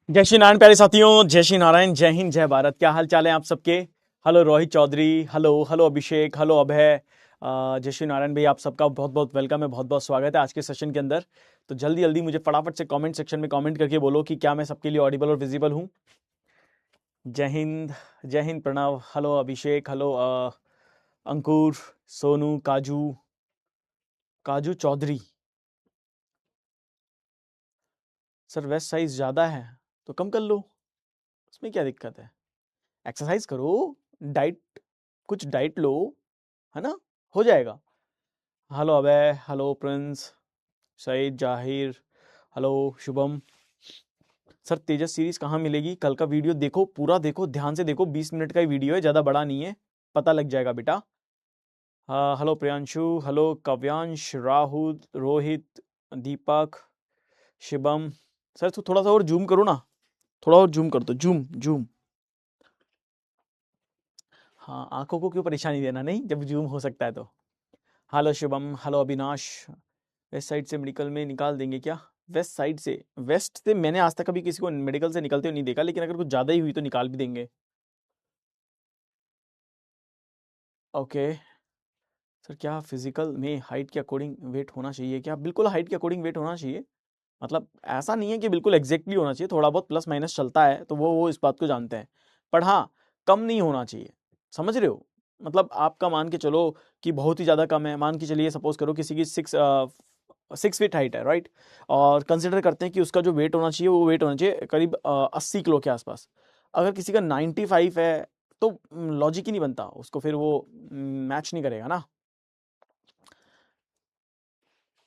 जय श्री नारायण प्यारे साथियों, जय श्री नारायण, जय हिंद, जय भारत। क्या हाल चाल है आप सबके। Hello Rohit Chaudhary, hello hello Abhishek, hello Abhay. जय श्री नारायण भाई, आप सबका बहुत बहुत वेलकम है, बहुत बहुत स्वागत है आज के सेशन के अंदर। तो जल्दी जल्दी मुझे फटाफट से कमेंट सेक्शन में कमेंट करके बोलो कि क्या मैं सबके लिए ऑडिबल और विजिबल हूँ। जय हिंद, जय हिंद, प्रणव, हेलो अभिषेक, हेलो अंकुर, सोनू, काजू, काजू चौधरी। सर वेस्ट साइज ज़्यादा है तो कम कर लो, उसमें क्या दिक्कत है। एक्सरसाइज करो, डाइट, कुछ डाइट लो, है ना, हो जाएगा। हेलो अभय, हेलो प्रिंस, सईद, जाहिर, हेलो शुभम। सर तेजस सीरीज कहाँ मिलेगी? कल का वीडियो देखो, पूरा देखो, ध्यान से देखो, 20 मिनट का ही वीडियो है, ज़्यादा बड़ा नहीं है, पता लग जाएगा बेटा। हाँ, हेलो प्रियांशु, हेलो काव्यांश, राहुल, रोहित, दीपक, शिवम। सर तो थोड़ा सा और जूम करो ना, थोड़ा और जूम कर दो, जूम जूम। हाँ, आंखों को क्यों परेशानी देना, नहीं जब जूम हो सकता है तो। Hello Shubham, hello Avinash. West side से मेडिकल में निकाल देंगे क्या? वेस्ट साइड से, वेस्ट से मैंने आज तक कभी किसी को मेडिकल से निकलते हुए नहीं देखा, लेकिन अगर कुछ ज़्यादा ही हुई तो निकाल भी देंगे। ओके सर, क्या फिजिकल में हाइट के अकॉर्डिंग वेट होना चाहिए क्या? बिल्कुल हाइट के अकॉर्डिंग वेट होना चाहिए, मतलब ऐसा नहीं है कि बिल्कुल एग्जैक्टली होना चाहिए, थोड़ा बहुत प्लस माइनस चलता है तो वो इस बात को जानते हैं, पर हाँ कम नहीं होना चाहिए, समझ रहे हो। मतलब आपका मान के चलो कि बहुत ही ज़्यादा कम है, मान के चलिए सपोज करो किसी की 6 फीट हाइट है, राइट, और कंसिडर करते हैं कि उसका जो वेट होना चाहिए वो वेट होना चाहिए करीब 80 किलो के आसपास। अगर किसी का 95 है तो लॉजिक ही नहीं बनता, उसको फिर वो मैच नहीं करेगा ना।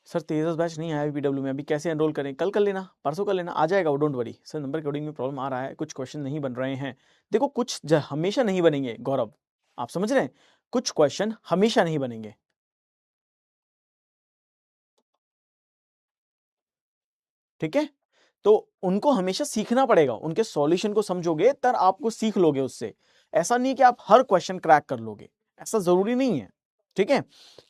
सर तेजस बैच नहीं आया पीडब्ल्यू में, अभी कैसे एनरोल करें? कल कर लेना, परसों कर लेना, आ जाएगा वो, don't worry. Sir number coding में प्रॉब्लम आ रहा है, कुछ क्वेश्चन नहीं बन रहे हैं। देखो कुछ हमेशा नहीं बनेंगे गौरव, आप समझ रहे हैं, कुछ क्वेश्चन हमेशा नहीं बनेंगे, ठीक है। तो उनको हमेशा सीखना पड़ेगा, उनके सॉल्यूशन को समझोगे तब आपको सीख लोगे उससे। ऐसा नहीं कि आप हर क्वेश्चन क्रैक कर लोगे, ऐसा जरूरी नहीं है, ठीक है।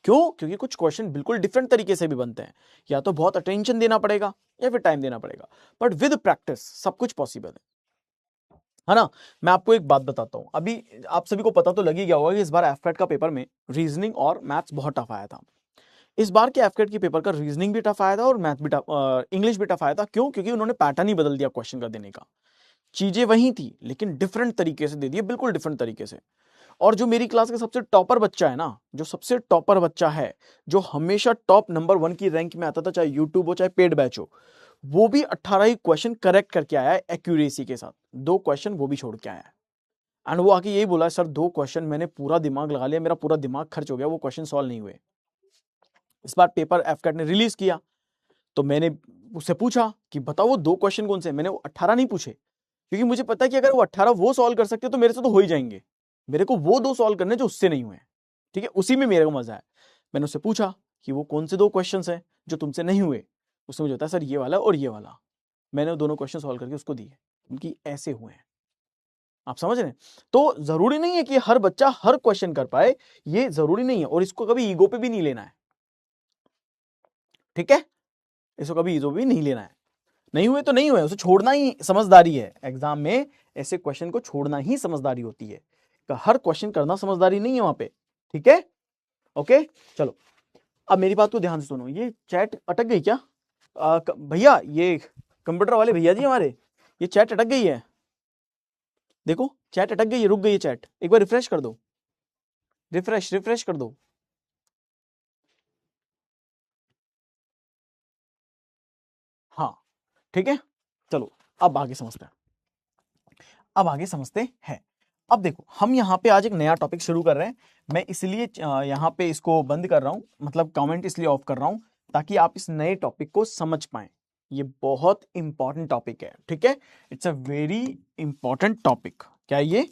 क्यों? क्योंकि कुछ क्वेश्चन बिल्कुल डिफरेंट तरीके से भी बनते हैं, या तो बहुत अटेंशन देना पड़ेगा या फिर टाइम देना पड़ेगा, बट विद प्रैक्टिस सब कुछ पॉसिबल है ना। मैं आपको एक बात बताता हूं, अभी आप सभी को पता तो लग ही गया होगा कि इस बार एफकेट का पेपर में रीजनिंग और मैथ्स बहुत टफ आया था। इस बार के एफकेट के पेपर का रीजनिंग भी टफ आया था और मैथ भी टफ, इंग्लिश भी टफ आया था। क्यों? क्योंकि उन्होंने पैटर्न ही बदल दिया क्वेश्चन का देने का, चीजें वही थी लेकिन डिफरेंट तरीके से दे दिए, बिल्कुल डिफरेंट तरीके से। और जो मेरी क्लास का सबसे टॉपर बच्चा है ना, जो सबसे टॉपर बच्चा है, जो हमेशा टॉप नंबर 1 की रैंक में आता था, चाहे यूट्यूब हो चाहे पेड बैच हो, वो भी 18 ही क्वेश्चन करेक्ट करके आया है एक्यूरेसी के साथ, 2 क्वेश्चन वो भी छोड़ के आया है। एंड वो आके यही बोला, सर 2 क्वेश्चन मैंने पूरा दिमाग लगा लिया, मेरा पूरा दिमाग खर्च हो गया, वो क्वेश्चन सॉल्व नहीं हुए। इस बार पेपर एफकेट ने रिलीज किया तो मैंने उससे पूछा कि बताओ वो 2 क्वेश्चन कौन से। मैंने वो 18 नहीं पूछे, क्योंकि मुझे पता है कि अगर वो 18 वो सॉल्व कर सकते तो मेरे से तो हो ही जाएंगे, मेरे को वो 2 सॉल्व करने जो उससे नहीं हुए, ठीक है, उसी में मेरे को मजा है। मैंने उससे पूछा कि वो कौन से 2 क्वेश्चन हैं जो तुमसे नहीं हुए। उसने मुझे बताया सर ये वाला और ये वाला। मैंने वो दोनों क्वेश्चन सॉल्व करके उसको दिए, उनकी ऐसे हुए हैं, आप समझ रहे हैं। तो जरूरी नहीं है कि हर बच्चा हर क्वेश्चन कर पाए, ये जरूरी नहीं है, और इसको कभी ईगो पे भी नहीं लेना है, ठीक है, इसको कभी ईगो पे भी नहीं लेना है। नहीं हुए तो नहीं हुए, उसे छोड़ना ही समझदारी है। एग्जाम में ऐसे क्वेश्चन को छोड़ना ही समझदारी होती है, हर क्वेश्चन करना समझदारी नहीं है वहां पे, ठीक है। ओके चलो, अब मेरी बात को ध्यान से सुनो। ये चैट अटक गई क्या? भैया ये कंप्यूटर वाले भैया जी हमारे, ये चैट अटक गई है, देखो चैट अटक गई है, रुक गई है चैट, एक बार रिफ्रेश कर दो, रिफ्रेश रिफ्रेश कर दो। हाँ ठीक है, चलो अब आगे समझते हैं, अब आगे समझते हैं। अब देखो हम यहाँ पे आज एक नया टॉपिक शुरू कर रहे हैं, मैं इसलिए यहाँ पे इसको बंद कर रहा हूँ, मतलब कमेंट इसलिए ऑफ कर रहा हूँ ताकि आप इस नए टॉपिक को समझ पाए। ये बहुत इंपॉर्टेंट टॉपिक है, ठीक है, it's a very important topic. क्या ये?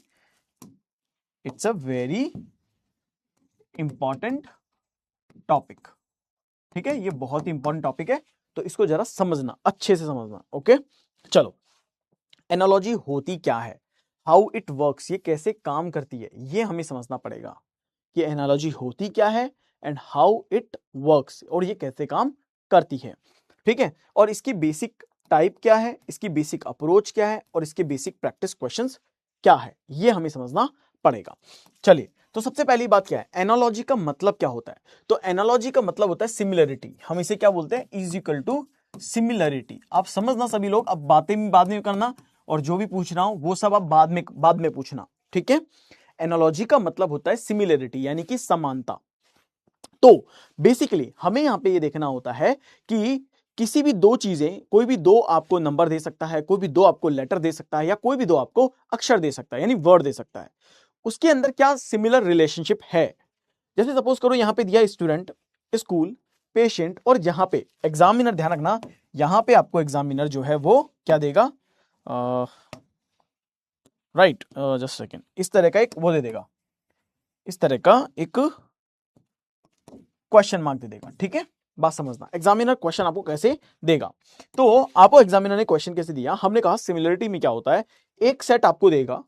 It's a very important topic, ठीक है, ये बहुत ही इंपॉर्टेंट टॉपिक है, तो इसको जरा समझना, अच्छे से समझना। ओके चलो, एनालॉजी होती क्या है, हाउ इट वर्क्स, ये कैसे काम करती है, ये हमें समझना पड़ेगा कि एनालॉजी होती क्या है एंड हाउ इट वर्क्स, और ये कैसे काम करती है, ठीक है। और इसकी बेसिक टाइप क्या है, इसकी बेसिक अप्रोच क्या है और इसके बेसिक प्रैक्टिस क्वेश्चंस क्या है, ये हमें समझना पड़ेगा। चलिए, तो सबसे पहली बात क्या है, एनालॉजी का मतलब क्या होता है? तो एनालॉजी का मतलब होता है सिमिलरिटी। हम इसे क्या बोलते हैं? Is equal to similarity. आप समझना सभी लोग, अब बातें बाद में करना और जो भी पूछ रहा हूं वो सब आप बाद में पूछना, ठीक है? एनालॉजी का मतलब होता है सिमिलरिटी, यानी कि समानता। तो बेसिकली हमें यहां पे ये देखना होता है कि किसी भी दो चीजें, कोई भी दो आपको नंबर दे सकता है, कोई भी दो आपको लेटर दे सकता है, या कोई भी दो आपको अक्षर दे सकता है, यानी वर्ड दे सकता है, उसके अंदर क्या सिमिलर रिलेशनशिप है। जैसे सपोज करो यहां पे दिया स्टूडेंट, स्कूल, पेशेंट, और यहां पे एग्जामिनर। ध्यान रखना, यहां पे आपको एग्जामिनर जो है वो क्या देगा, राइट, जस्ट सेकेंड, इस तरह का एक वो दे देगा, इस तरह का एक क्वेश्चन मार्क दे देगा, ठीक है? बात समझना, एग्जामिनर क्वेश्चन आपको कैसे देगा। तो आपको एग्जामिनर ने क्वेश्चन कैसे दिया, हमने कहा सिमिलरिटी में क्या होता है, एक सेट आपको देगा,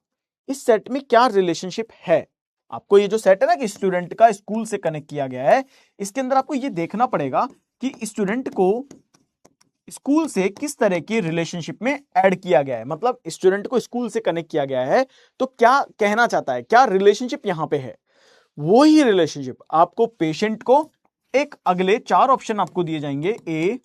इस सेट में क्या रिलेशनशिप है। आपको ये जो सेट है ना कि स्टूडेंट का स्कूल से कनेक्ट किया गया है, इसके अंदर आपको ये देखना पड़ेगा कि स्टूडेंट को स्कूल से किस तरह की रिलेशनशिप में ऐड किया गया है। मतलब स्टूडेंट को स्कूल से कनेक्ट किया गया है तो क्या कहना चाहता है, क्या रिलेशनशिप यहां पे है। वो ही रिलेशनशिप आपको पेशेंट को, एक अगले 4 ऑप्शन आपको दिए जाएंगे, ए,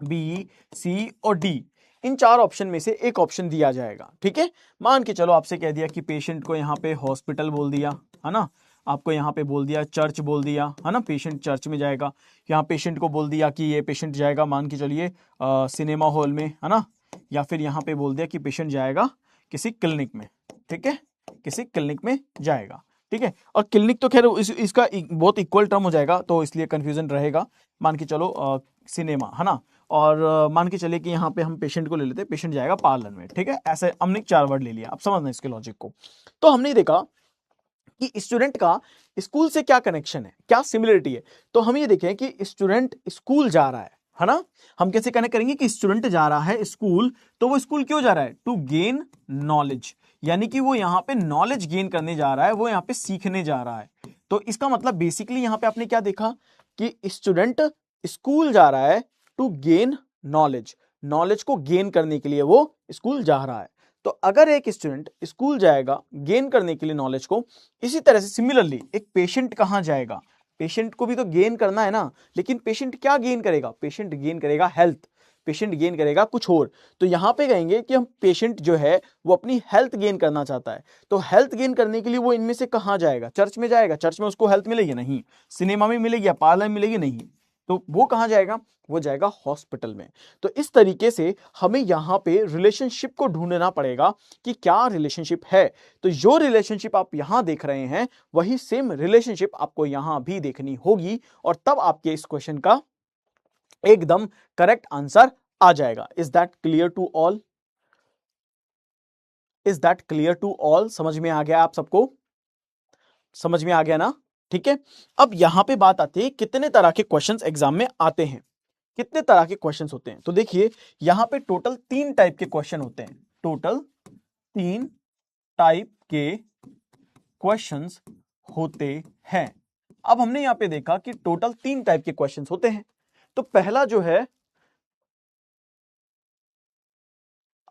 बी, सी और डी, इन 4 ऑप्शन में से एक ऑप्शन दिया जाएगा, ठीक है? मान के चलो आपसे कह दिया कि पेशेंट को यहां पे हॉस्पिटल बोल दिया, है ना, आपको यहां पे बोल दिया चर्च बोल दिया, है ना, पेशेंट चर्च में जाएगा। यहां पेशेंट को बोल दिया कि ये पेशेंट जाएगा, मान के चलिए सिनेमा हॉल में, है ना, या फिर यहां पे बोल दिया कि पेशेंट जाएगा किसी क्लिनिक में, ठीक है, किसी क्लिनिक में जाएगा, ठीक है? और क्लिनिक तो खैर इसका बहुत इक्वल टर्म हो जाएगा, तो इसलिए कंफ्यूजन रहेगा। मान के चलो सिनेमा, है ना, और मान के चले कि यहाँ पे हम पेशेंट को ले लेते हैं, पेशेंट जाएगा पार्लर में, ठीक है? ऐसे हमने 4 वर्ड ले लिया, अब समझना इसके लॉजिक को। तो हमने देखा कि स्टूडेंट का स्कूल से क्या कनेक्शन है, क्या सिमिलरिटी है। तो हम ये देखें कि स्टूडेंट स्कूल जा रहा है ना, हम कैसे कनेक्ट करेंगे कि स्टूडेंट जा रहा है स्कूल, तो वो स्कूल क्यों जा रहा है, टू गेन नॉलेज, यानी कि वो यहां पे नॉलेज गेन करने जा रहा है, वो यहां पे सीखने जा रहा है। तो इसका मतलब बेसिकली यहां पे आपने क्या देखा कि स्टूडेंट स्कूल जा रहा है टू गेन नॉलेज, नॉलेज को गेन करने के लिए वो स्कूल जा रहा है। तो अगर एक स्टूडेंट स्कूल जाएगा गेन करने के लिए नॉलेज को, इसी तरह से सिमिलरली एक पेशेंट कहां जाएगा, पेशेंट को भी तो गेन करना है ना, लेकिन पेशेंट क्या गेन करेगा, पेशेंट गेन करेगा हेल्थ, पेशेंट गेन करेगा कुछ और। तो यहां पे कहेंगे कि हम पेशेंट जो है वो अपनी हेल्थ गेन करना चाहता है, तो हेल्थ गेन करने के लिए वो इनमें से कहां जाएगा, चर्च में जाएगा, चर्च में उसको हेल्थ मिलेगी नहीं, सिनेमा में मिलेगी या पार्लर में मिलेगी नहीं, तो वो कहां जाएगा, वो जाएगा हॉस्पिटल में। तो इस तरीके से हमें यहां पे रिलेशनशिप को ढूंढना पड़ेगा कि क्या रिलेशनशिप है। तो जो रिलेशनशिप आप यहां देख रहे हैं वही सेम रिलेशनशिप आपको यहां भी देखनी होगी, और तब आपके इस क्वेश्चन का एकदम करेक्ट आंसर आ जाएगा। Is that clear to all? Is that clear to all? समझ में आ गया आप सबको? समझ में आ गया ना? ठीक है। अब यहां पे बात आती है कितने तरह के क्वेश्चंस एग्जाम में आते हैं, कितने तरह के क्वेश्चंस होते हैं। तो देखिए यहां पे टोटल 3 टाइप के क्वेश्चन होते हैं, टोटल 3 टाइप के क्वेश्चंस होते हैं। अब हमने यहां पे देखा कि टोटल 3 टाइप के क्वेश्चंस होते हैं। तो पहला जो है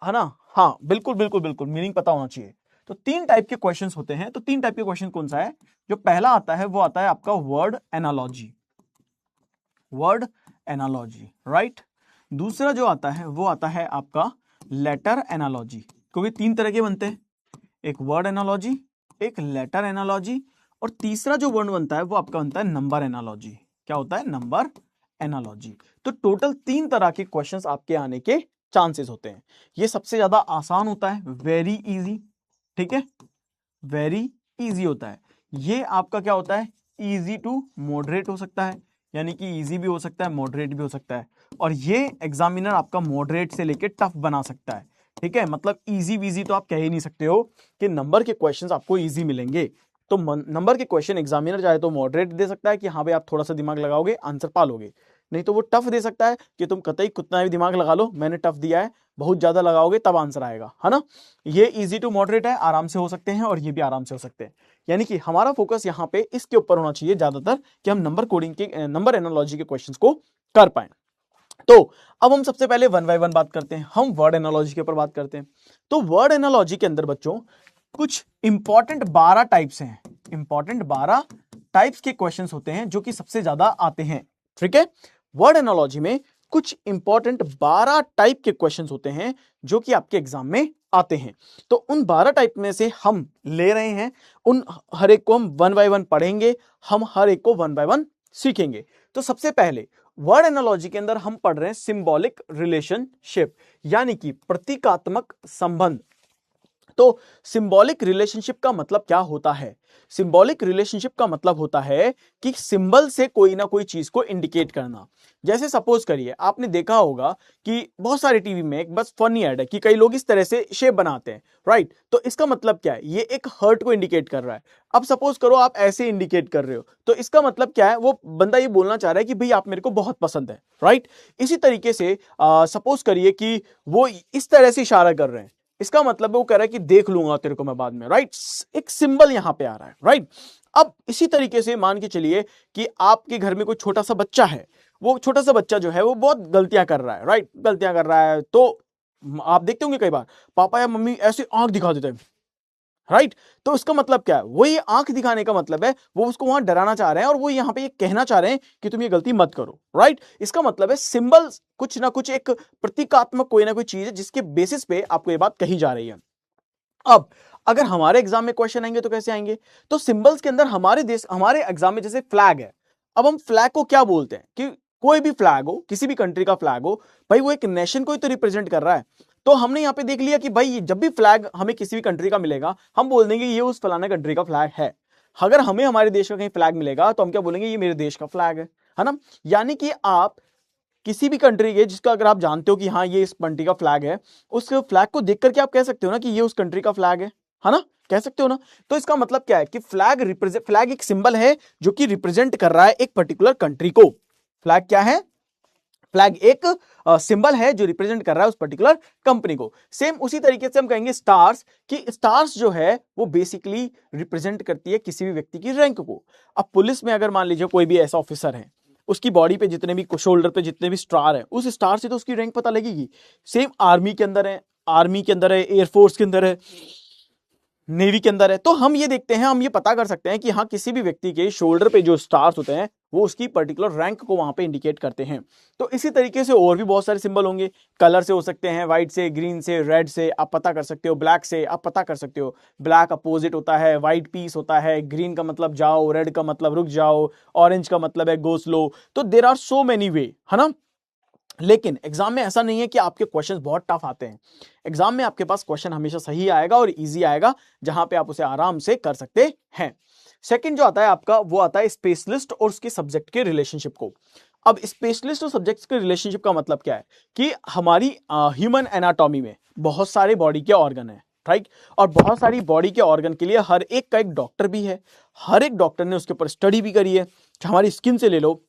ना, हाँ बिल्कुल बिल्कुल बिल्कुल, मीनिंग पता होना चाहिए। तो 3 टाइप के क्वेश्चंस होते हैं। तो 3 टाइप के क्वेश्चन कौन सा है? जो पहला आता है वो आता है आपका word analogy, word analogy, right. दूसरा जो आता है वो आता है आपका लेटर एनालॉजी, क्योंकि 3 तरह के बनते हैं, एक वर्ड एनालॉजी, एक लेटर एनालॉजी, और तीसरा जो वर्ड बनता है वो आपका बनता है नंबर एनालॉजी। क्या होता है? Number analogy. तो टोटल 3 तरह के क्वेश्चंस आपके आने के चांसेस होते हैं। ये सबसे ज्यादा आसान होता है, वेरी इजी, ठीक है, वेरी इजी होता है। ये आपका क्या होता है? इजी टू मॉडरेट हो सकता है, यानी कि इजी भी हो सकता है, मॉडरेट भी हो सकता है। और ये एग्जामिनर आपका मॉडरेट से लेके टफ बना सकता है, ठीक है। मतलब इजी वीजी तो आप कह ही नहीं सकते हो कि नंबर के क्वेश्चंस आपको इजी मिलेंगे। तो नंबर के क्वेश्चन एग्जामिनर चाहे तो मॉडरेट दे सकता है कि हाँ भाई आप थोड़ा सा दिमाग लगाओगे आंसर पालोगे, नहीं तो वो टफ दे सकता है कि तुम कतई कितना भी दिमाग लगा लो, मैंने टफ दिया है, बहुत ज्यादा लगाओगे तब आंसर आएगा, है ना। ये इजी टू मॉडरेट है, आराम से हो सकते हैं, और ये भी आराम से हो सकते हैं। यानी कि हमारा फोकस यहाँ पे इसके ऊपर होना चाहिए ज्यादातर कि हम नंबर कोडिंग के, नंबर एनालॉजी के क्वेश्चंस को कर पाए। तो अब हम सबसे पहले वन बाय वन बात करते हैं, हम वर्ड एनालॉजी के ऊपर बात करते हैं। तो वर्ड एनालॉजी के अंदर बच्चों कुछ इंपॉर्टेंट 12 टाइप्स हैं, इंपॉर्टेंट 12 टाइप्स के क्वेश्चंस होते हैं जो कि सबसे ज्यादा आते हैं। ठीक है, वर्ड एनालॉजी में कुछ इंपॉर्टेंट 12 टाइप के क्वेश्चंस होते हैं जो कि आपके एग्जाम में आते हैं। तो उन 12 टाइप में से हम ले रहे हैं, उन हर एक को हम वन बाय वन पढ़ेंगे, हम हर एक को वन बाय वन सीखेंगे। तो सबसे पहले वर्ड एनालॉजी के अंदर हम पढ़ रहे हैं सिंबॉलिक रिलेशनशिप, यानी कि प्रतीकात्मक संबंध। तो सिंबॉलिक रिलेशनशिप का मतलब क्या होता है? सिंबॉलिक रिलेशनशिप का मतलब होता है कि सिंबल से कोई ना कोई चीज को इंडिकेट करना। जैसे सपोज करिए, आपने देखा होगा कि बहुत सारे टीवी में एक बस फनी ऐड है कि कई लोग इस तरह से शेप बनाते हैं, राइट? तो इसका मतलब क्या है? ये एक हर्ट को इंडिकेट कर रहा है। अब सपोज करो आप ऐसे इंडिकेट कर रहे हो, तो इसका मतलब क्या है? वो बंदा ये बोलना चाह रहा है कि भाई आप मेरे को बहुत पसंद है, राइट? इसी तरीके से सपोज करिए कि वो इस तरह से इशारा कर रहे हैं, इसका मतलब है वो कह रहा है कि देख लूंगा तेरे को मैं बाद में, राइट? एक सिंबल यहां पे आ रहा है, राइट? अब इसी तरीके से मान के चलिए कि आपके घर में कोई छोटा सा बच्चा है, वो छोटा सा बच्चा जो है वो बहुत गलतियां कर रहा है, राइट? गलतियां कर रहा है, तो आप देखते होंगे कई बार पापा या मम्मी ऐसे आंख दिखा देते हैं, राइट? तो इसका मतलब क्या है? वो ये आंख दिखाने का मतलब है वो उसको वहां डराना चाह रहे हैं और वो यहां पे ये कहना चाह रहे हैं कि तुम ये गलती मत करो, राइट? इसका मतलब है सिंबल कुछ ना कुछ एक प्रतीकात्मक कोई ना कोई चीज है जिसके बेसिस पे आपको ये बात कही जा रही है। अब अगर हमारे एग्जाम में क्वेश्चन आएंगे तो कैसे आएंगे? तो सिंबल्स के अंदर हमारे एग्जाम में जैसे फ्लैग है, अब हम फ्लैग को क्या बोलते हैं कि कोई भी फ्लैग हो, किसी भी कंट्री का फ्लैग हो, भाई वो एक नेशन को ही तो रिप्रेजेंट कर रहा है। तो हमने यहां पे देख लिया कि भाई जब भी फ्लैग हमें किसी भी कंट्री का मिलेगा हम बोल देंगे ये उस फलाना कंट्री का फ्लैग है। अगर हमें हमारे देश का कहीं फ्लैग मिलेगा तो हम क्या बोलेंगे? ये मेरे देश का फ्लैग है ना? यानी कि आप किसी भी कंट्री के जिसका अगर आप जानते हो कि हाँ ये इस कंट्री का फ्लैग है, उस फ्लैग को देख करके आप कह सकते हो ना कि ये उस कंट्री का फ्लैग है ना? कह सकते हो ना? तो इसका मतलब क्या है कि फ्लैग एक सिंबल है जो कि रिप्रेजेंट कर रहा है एक पर्टिकुलर कंट्री को। फ्लैग क्या है? फ्लैग एक सिंबल है जो रिप्रेजेंट कर रहा है उस पर्टिकुलर कंपनी को। सेम उसी तरीके से हम कहेंगे स्टार्स, कि स्टार्स जो है वो बेसिकली रिप्रेजेंट करती है किसी भी व्यक्ति की रैंक को। अब पुलिस में अगर मान लीजिए कोई भी ऐसा ऑफिसर है, उसकी बॉडी पे जितने भी शोल्डर पे जितने भी स्टार है, उस स्टार से तो उसकी रैंक पता लगेगी। सेम आर्मी के अंदर है, एयरफोर्स के अंदर है, नेवी के अंदर है। तो हम ये देखते हैं, हम ये पता कर सकते हैं कि हाँ किसी भी व्यक्ति के शोल्डर पे जो स्टार्स होते हैं वो उसकी पर्टिकुलर रैंक को वहां पे इंडिकेट करते हैं। तो इसी तरीके से और भी बहुत सारे सिंबल होंगे, कलर से हो सकते हैं, व्हाइट से, ग्रीन से, रेड से आप पता कर सकते हो, ब्लैक से आप पता कर सकते हो। ब्लैक अपोजिट होता है, व्हाइट पीस होता है, ग्रीन का मतलब जाओ, रेड का मतलब रुक जाओ, ऑरेंज का मतलब है गो स्लो। तो there are so many way, है ना? लेकिन एग्जाम में ऐसा नहीं है कि आपके क्वेश्चंस बहुत टफ आते हैं। एग्जाम में आपके पास क्वेश्चन हमेशा सही आएगा और इजी आएगा, जहां पे आप उसे आराम से कर सकते हैं। सेकंड जो आता है आपका, वो आता है स्पेशलिस्ट और उसके सब्जेक्ट के रिलेशनशिप को। अब स्पेशलिस्ट और सब्जेक्ट के रिलेशनशिप का मतलब क्या है कि हमारी ह्यूमन एनाटॉमी में बहुत सारे बॉडी के ऑर्गन है, राइट? और बहुत सारी बॉडी के ऑर्गन के लिए हर एक का एक डॉक्टर भी है, हर एक डॉक्टर ने उसके ऊपर स्टडी भी करी है। हमारी स्किन से ले लो,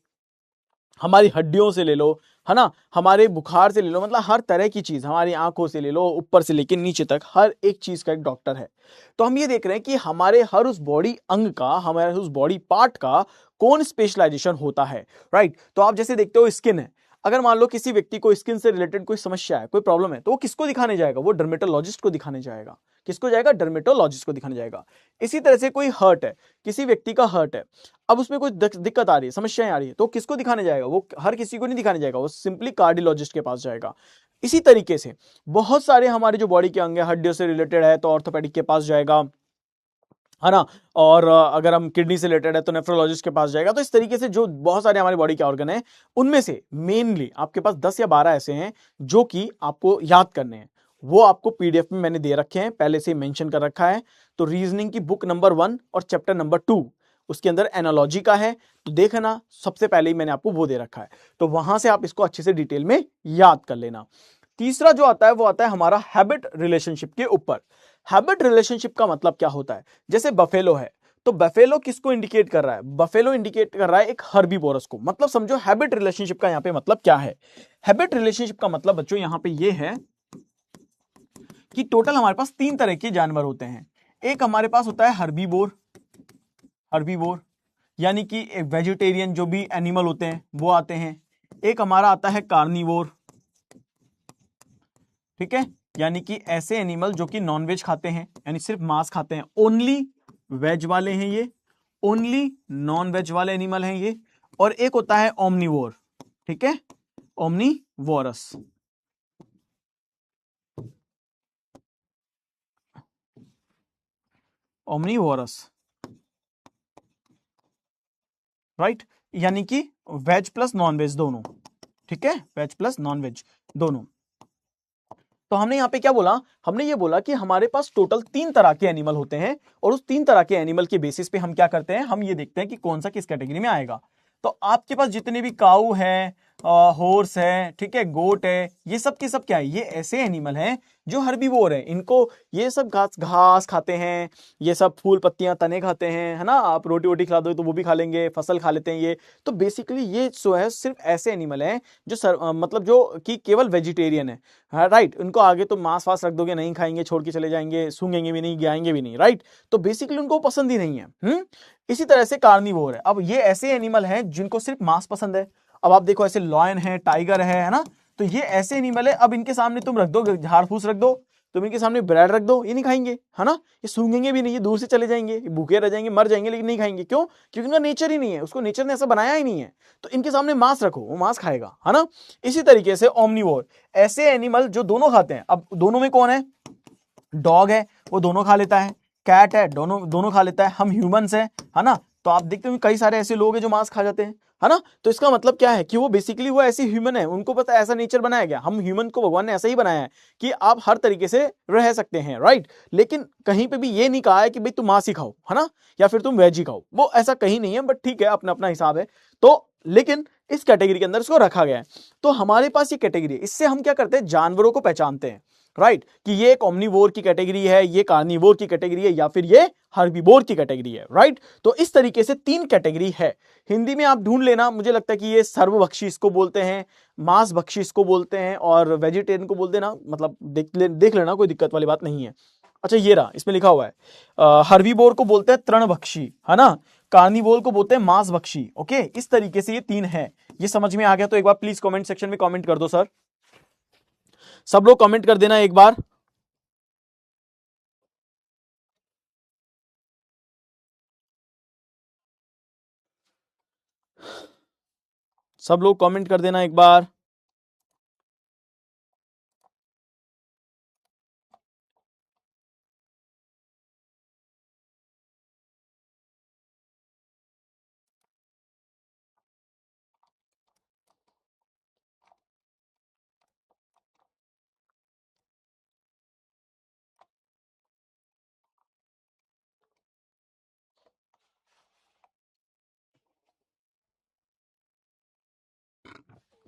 हमारी हड्डियों से ले लो, है ना, हमारे बुखार से ले लो, मतलब हर तरह की चीज, हमारी आंखों से ले लो, ऊपर से लेकर नीचे तक हर एक चीज का एक डॉक्टर है। तो हम ये देख रहे हैं कि हमारे हर उस बॉडी अंग का, हमारे उस बॉडी पार्ट का कौन स्पेशलाइजेशन होता है, राइट? तो आप जैसे देखते हो स्किन है, अगर मान लो किसी व्यक्ति को स्किन से रिलेटेड कोई समस्या है, कोई प्रॉब्लम है, तो वो किसको दिखाने जाएगा? वो डर्मेटोलॉजिस्ट को दिखाने जाएगा। किसको जाएगा? डर्मेटोलॉजिस्ट को दिखाने जाएगा। इसी तरह से कोई हर्ट है, किसी व्यक्ति का हर्ट है, अब उसमें कोई दिक्कत आ रही है, समस्याएं आ रही है, तो किसको दिखाने जाएगा? वो हर किसी को नहीं दिखाने जाएगा, वो सिंपली कार्डियोलॉजिस्ट के पास जाएगा। इसी तरीके से बहुत सारे हमारे जो बॉडी के अंग है, हड्डियों से रिलेटेड है तो ऑर्थोपेडिक के पास जाएगा, है ना? और अगर हम किडनी से रिलेटेड है तो नेफ्रोलॉजिस्ट के पास जाएगा। तो इस तरीके से जो बहुत सारे हमारी बॉडी के ऑर्गन हैं, उनमें से मेनली आपके पास 10 या 12 ऐसे हैं जो कि आपको याद करने हैं। वो आपको पीडीएफ में मैंने दे रखे हैं, पहले से मेंशन कर रखा है। तो रीजनिंग की बुक नंबर 1 और चैप्टर नंबर 2 उसके अंदर एनालॉजी का है, तो देखना, सबसे पहले ही मैंने आपको वो दे रखा है, तो वहां से आप इसको अच्छे से डिटेल में याद कर लेना। तीसरा जो आता है वो आता है हमारा हैबिट रिलेशनशिप के ऊपर। हैबिट रिलेशनशिप का मतलब क्या होता है? जैसे बफेलो है, तो बफेलो किसको इंडिकेट कर रहा है? बफेलो इंडिकेट कर रहा है एक हर्बीवोरस को। मतलब समझो हैबिट रिलेशनशिप का यहां पे मतलब क्या है। हैबिट रिलेशनशिप का मतलब बच्चों यहां पे ये है कि टोटल हमारे पास 3 तरह के जानवर होते हैं। एक हमारे पास होता है हर्बीवोर, हर्बीवोर यानी कि एक वेजिटेरियन जो भी एनिमल होते हैं वो आते हैं। एक हमारा आता है कार्निवोर, ठीक है, यानी कि ऐसे एनिमल जो कि नॉनवेज खाते हैं, यानी सिर्फ मांस खाते हैं, ओनली वेज वाले हैं ये, ओनली नॉन वेज वाले एनिमल हैं ये। और एक होता है ओमनीवोर, ठीक है, ओमनीवोरस। ओमनीवोरस, राइट, यानी कि वेज प्लस नॉन वेज दोनों, ठीक है, वेज प्लस नॉन वेज दोनों। तो हमने यहां पे क्या बोला, हमने ये बोला कि हमारे पास टोटल 3 तरह के एनिमल होते हैं, और उस 3 तरह के एनिमल के बेसिस पे हम क्या करते हैं, हम ये देखते हैं कि कौन सा किस कैटेगरी में आएगा। तो आपके पास जितने भी काऊ है, हॉर्स है, ठीक है, गोट है, ये सब के सब क्या है, ये ऐसे एनिमल हैं जो हर्बीवोर है। इनको ये सब घास घास खाते हैं, ये सब फूल पत्तियां तने खाते हैं, है ना, आप रोटी वोटी खिला दो तो वो भी खा लेंगे, फसल खा लेते हैं ये। तो बेसिकली ये जो है सिर्फ ऐसे एनिमल हैं जो मतलब जो कि केवल वेजिटेरियन है, राइट। उनको आगे तो मांस वास रख दोगे नहीं खाएंगे, छोड़ के चले जाएंगे, सूंघेंगे भी नहीं, गिराएंगे भी नहीं, राइट। तो बेसिकली उनको पसंद ही नहीं है। इसी तरह से कार्निवोर है। अब ये ऐसे एनिमल हैं जिनको सिर्फ मांस पसंद है। अब आप देखो ऐसे लॉयन है, टाइगर है ना, तो ये ऐसे एनिमल है। अब इनके सामने तुम रख दो झाड़ फूस रख दो, तुम इनके सामने ब्रेड रख दो, ये नहीं खाएंगे, है ना, ये सूंघेंगे भी नहीं, ये दूर से चले जाएंगे, भूखे रह जाएंगे, मर जाएंगे, लेकिन नहीं खाएंगे। क्यों? क्योंकि उनका नेचर ही नहीं है, उसको नेचर ने ऐसा बनाया ही नहीं है। तो इनके सामने मांस रखो, वो मांस खाएगा, है ना। इसी तरीके से ओमनीवोर, ऐसे एनिमल जो दोनों खाते हैं। अब दोनों में कौन है? डॉग है, वो दोनों खा लेता है, कैट है, दोनों दोनों खा लेता है, हम ह्यूमंस है ना। तो आप देखते हो कई सारे ऐसे लोग हैं जो मांस खा जाते हैं, है ना। तो इसका मतलब क्या है कि वो बेसिकली वो ऐसे ह्यूमन है, उनको पता है ऐसा नेचर बनाया गया, हम ह्यूमन को भगवान ने ऐसा ही बनाया है कि आप हर तरीके से रह सकते हैं, राइट। लेकिन कहीं पे भी ये नहीं कहा है कि भाई तुम मांस ही खाओ, है ना, या फिर तुम वेज ही खाओ, वो ऐसा कहीं नहीं है, बट ठीक है, अपना अपना हिसाब है। तो लेकिन इस कैटेगरी के अंदर इसको रखा गया है। तो हमारे पास ये कैटेगरी है, इससे हम क्या करते हैं, जानवरों को पहचानते हैं, राइट, कि ये एक ओमनीवोर की कैटेगरी है, ये कार्निवोर की कैटेगरी है, या फिर ये हर्बीवोर की कैटेगरी है, राइट। तो इस तरीके से 3 कैटेगरी है। हिंदी में आप ढूंढ लेना, मुझे लगता है कि ये सर्वभक्षी इसको बोलते हैं, मांसभक्षी इसको बोलते हैं, और वेजिटेरियन को बोल देना, मतलब देख लेना, कोई दिक्कत वाली बात नहीं है। अच्छा, ये रहा, इसमें लिखा हुआ है हर्बीवोर को बोलते हैं तृणभक्षी, है ना, कार्निवोर को बोलते हैं मांसभक्षी। ओके, इस तरीके से ये 3 है। ये समझ में आ गया तो एक बार प्लीज कमेंट सेक्शन में कमेंट कर दो सर, सब लोग कमेंट कर देना एक बार। सब लोग कमेंट कर देना एक बार।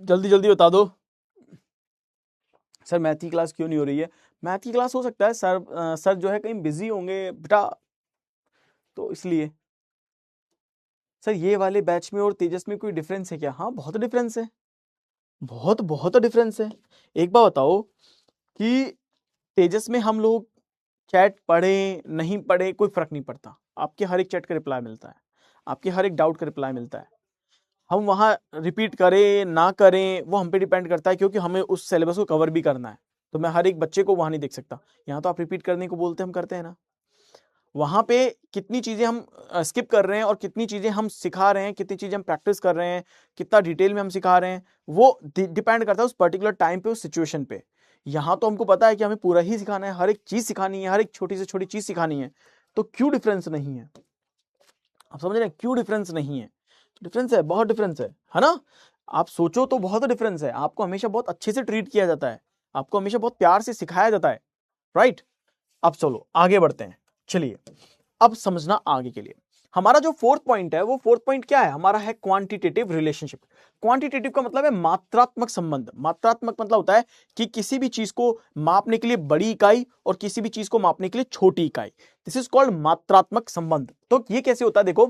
जल्दी जल्दी बता दो। सर मैथ की क्लास क्यों नहीं हो रही है? मैथ की क्लास हो सकता है सर, सर जो है कहीं बिजी होंगे बेटा, तो इसलिए। सर ये वाले बैच में और तेजस में कोई डिफरेंस है क्या? हाँ, बहुत डिफरेंस है, बहुत बहुत डिफरेंस है। एक बार बताओ कि तेजस में हम लोग चैट पढ़े नहीं पढ़े कोई फर्क नहीं पड़ता, आपके हर एक चैट का रिप्लाई मिलता है, आपके हर एक डाउट का रिप्लाई मिलता है। हम वहां रिपीट करें ना करें वो हम पे डिपेंड करता है, क्योंकि हमें उस सिलेबस को कवर भी करना है। तो मैं हर एक बच्चे को वहां नहीं देख सकता। यहाँ तो आप रिपीट करने को बोलते हम करते हैं ना। वहां पे कितनी चीजें हम स्किप कर रहे हैं और कितनी चीजें हम सिखा रहे हैं, कितनी चीजें हम प्रैक्टिस कर रहे हैं, कितना डिटेल में हम सिखा रहे हैं, वो डिपेंड करता है उस पर्टिकुलर टाइम पे, उस सिचुएशन पे। यहाँ तो हमको पता है कि हमें पूरा ही सिखाना है, हर एक चीज सिखानी है, हर एक छोटी से छोटी चीज सिखानी है। तो क्यों डिफरेंस नहीं है? आप समझ रहे हैं क्यों डिफरेंस नहीं है? डिफरेंस है, बहुत डिफरेंस है ना। आप सोचो तो बहुत डिफरेंस है। आपको हमेशा बहुत अच्छे से ट्रीट किया जाता है, आपको हमेशा बहुत प्यार से सिखाया जाता है, राइट। अब चलो आगे बढ़ते हैं। चलिए अब समझना आगे के लिए, हमारा जो 4th पॉइंट है, वो 4th पॉइंट क्या है हमारा? है क्वांटिटेटिव रिलेशनशिप। क्वांटिटेटिव का मतलब है मात्रात्मक संबंध। मात्रात्मक मतलब होता है कि किसी भी चीज को मापने के लिए बड़ी इकाई और किसी भी चीज को मापने के लिए छोटी इकाई, दिस इज कॉल्ड मात्रात्मक संबंध। तो ये कैसे होता है? देखो,